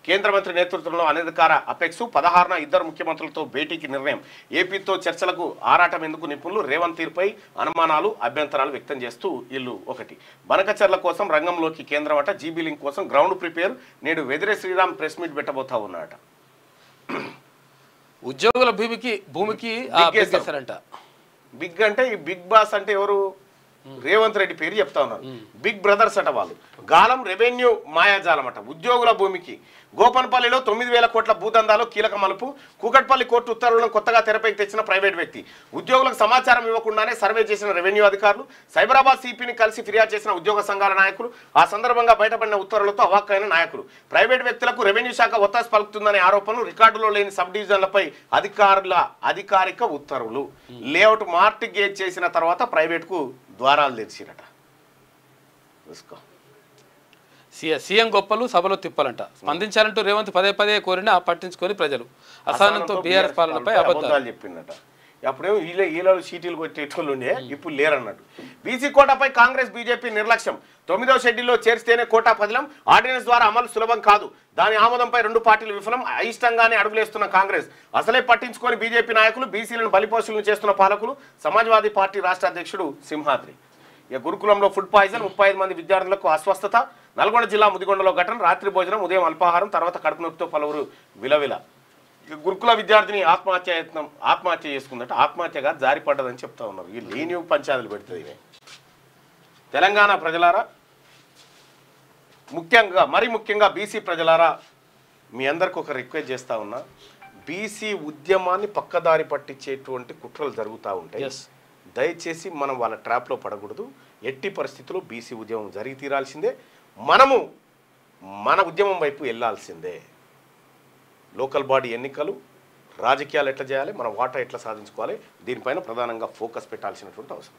కేంద్ర మంత్రి నేతృత్వంలో అనధికార అపెక్స్ 16న ఇద్దరు ముఖ్యమంత్రులతో భేటీకి నిర్ణయం. ఏపీతో చర్చలకు ఆరాటం ఎందుకు? నిపుణులు. రేవంత్ తీరుపై అనుమానాలు, అభ్యంతరాలు వ్యక్తం చేస్తూ ఇల్లు ఒకటి. బనకచెర్ల కోసం రంగంలోకి కేంద్రం అట. జీబీ లింక్ కోసం గ్రౌండ్ ప్రిపేర్. నేడు వెదిరే శ్రీరామ్ ప్రెస్ మీట్ పెట్టబోతా ఉన్నాడట. ఉద్యోగుల భూమికి బిగ్గేశారంట. బిగ్ అంటే ఈ బిగ్ బాస్ అంటే ఎవరు? రేవంత్ రెడ్డి పేరు చెప్తా ఉన్నారు. బిగ్ బ్రదర్స్ అట వాళ్ళు. గాలం రెవెన్యూ మాయాజాలం అట. ఉద్యోగుల భూమికి గోపన్పల్లిలో 9,000 కోట్ల భూదందాలో కీలక మలుపు. కూకట్పల్లి కోర్టు ఉత్తర్వులను కొత్తగా తెరపైకి తెచ్చిన ప్రైవేట్ వ్యక్తి. ఉద్యోగులకు సమాచారం ఇవ్వకుండానే సర్వే చేసిన రెవెన్యూ అధికారులు. సైబరాబాద్ సిపిని కలిసి ఫిర్యాదు చేసిన ఉద్యోగ సంఘాల నాయకులు. ఆ సందర్భంగా బయటపడిన ఉత్తర్వులతో అవాక్కైన నాయకులు. ప్రైవేట్ వ్యక్తులకు రెవెన్యూ శాఖ ఒత్తాసు పలుకుతుందనే ఆరోపణలు. రికార్డులో లేని సబ్ డివిజన్లపై అధికారిక ఉత్తర్వులు. లేఅవుట్ మార్టిగేజ్ చేసిన తర్వాత ప్రైవేట్కు ద్వారాలు తెరిచిరట. చూసుకో. సీఎం గొప్పలు సభలో తిప్పలంట. స్పందించాలంటూ రేవంత్ పదే కోరినా పట్టించుకొని ప్రజలు. అసహనంతో బీఆర్ఎస్ పాలనపై అబద్ధాలు చెప్పిందట. అప్పుడేమో ఈళ్ళు సీటీలు కొట్టేటోళ్ళు ఉండే, ఇప్పుడు లేరన్నట్టు. బీసీ కోటాపై కాంగ్రెస్ బీజేపీ నిర్లక్ష్యం. 9వ షెడ్యూల్లో చేర్స్తేనే కోటా పదిలం. ఆర్డినెన్స్ ద్వారా అమలు సులభం కాదు. దాని ఆమోదంపై 2 పార్టీలు విఫలం. అయిష్టంగానే అడుగులేస్తున్న కాంగ్రెస్. అసలే పట్టించుకొని బీజేపీ నాయకులు. బీసీలను బలిపోషులను చేస్తున్న పాలకులు. సమాజ్వాదీ పార్టీ రాష్ట్ర అధ్యక్షుడు సింహాద్రి. ఇక గురుకులంలో ఫుడ్ పాయిజన్, 35 మంది విద్యార్థులకు అస్వస్థత. నల్గొండ జిల్లా ముదిగొండలో ఘటన. రాత్రి భోజనం, ఉదయం అల్పాహారం, తర్వాత కడుపు నొప్పితో పలువురు విలవిల. గురుకుల విద్యార్థిని ఆత్మహత్య చేసుకుందట. ఆత్మహత్యగా జారిపడ్డదని చెప్తా ఉన్నారు. ఈ లేని పంచాయతీలు పెడుతుంది. తెలంగాణ ప్రజలారా, ముఖ్యంగా బీసీ ప్రజలారా, మీ అందరికి ఒక రిక్వెస్ట్ చేస్తా ఉన్నా. బీసీ ఉద్యమాన్ని పక్కదారి పట్టించేటువంటి కుట్రలు జరుగుతూ ఉంటాయి. దయచేసి మనం వాళ్ళ ట్రాప్లో పడకూడదు. ఎట్టి పరిస్థితుల్లో బీసీ ఉద్యమం జరిగి తీరాల్సిందే. మనము మన ఉద్యమం వైపు వెళ్ళాల్సిందే. లోకల్ బాడీ ఎన్నికలు, రాజకీయాలు ఎట్లా చేయాలి, మన వాటా ఎట్లా సాధించుకోవాలి, దీనిపైన ప్రధానంగా ఫోకస్ పెట్టాల్సినటువంటి అవసరం.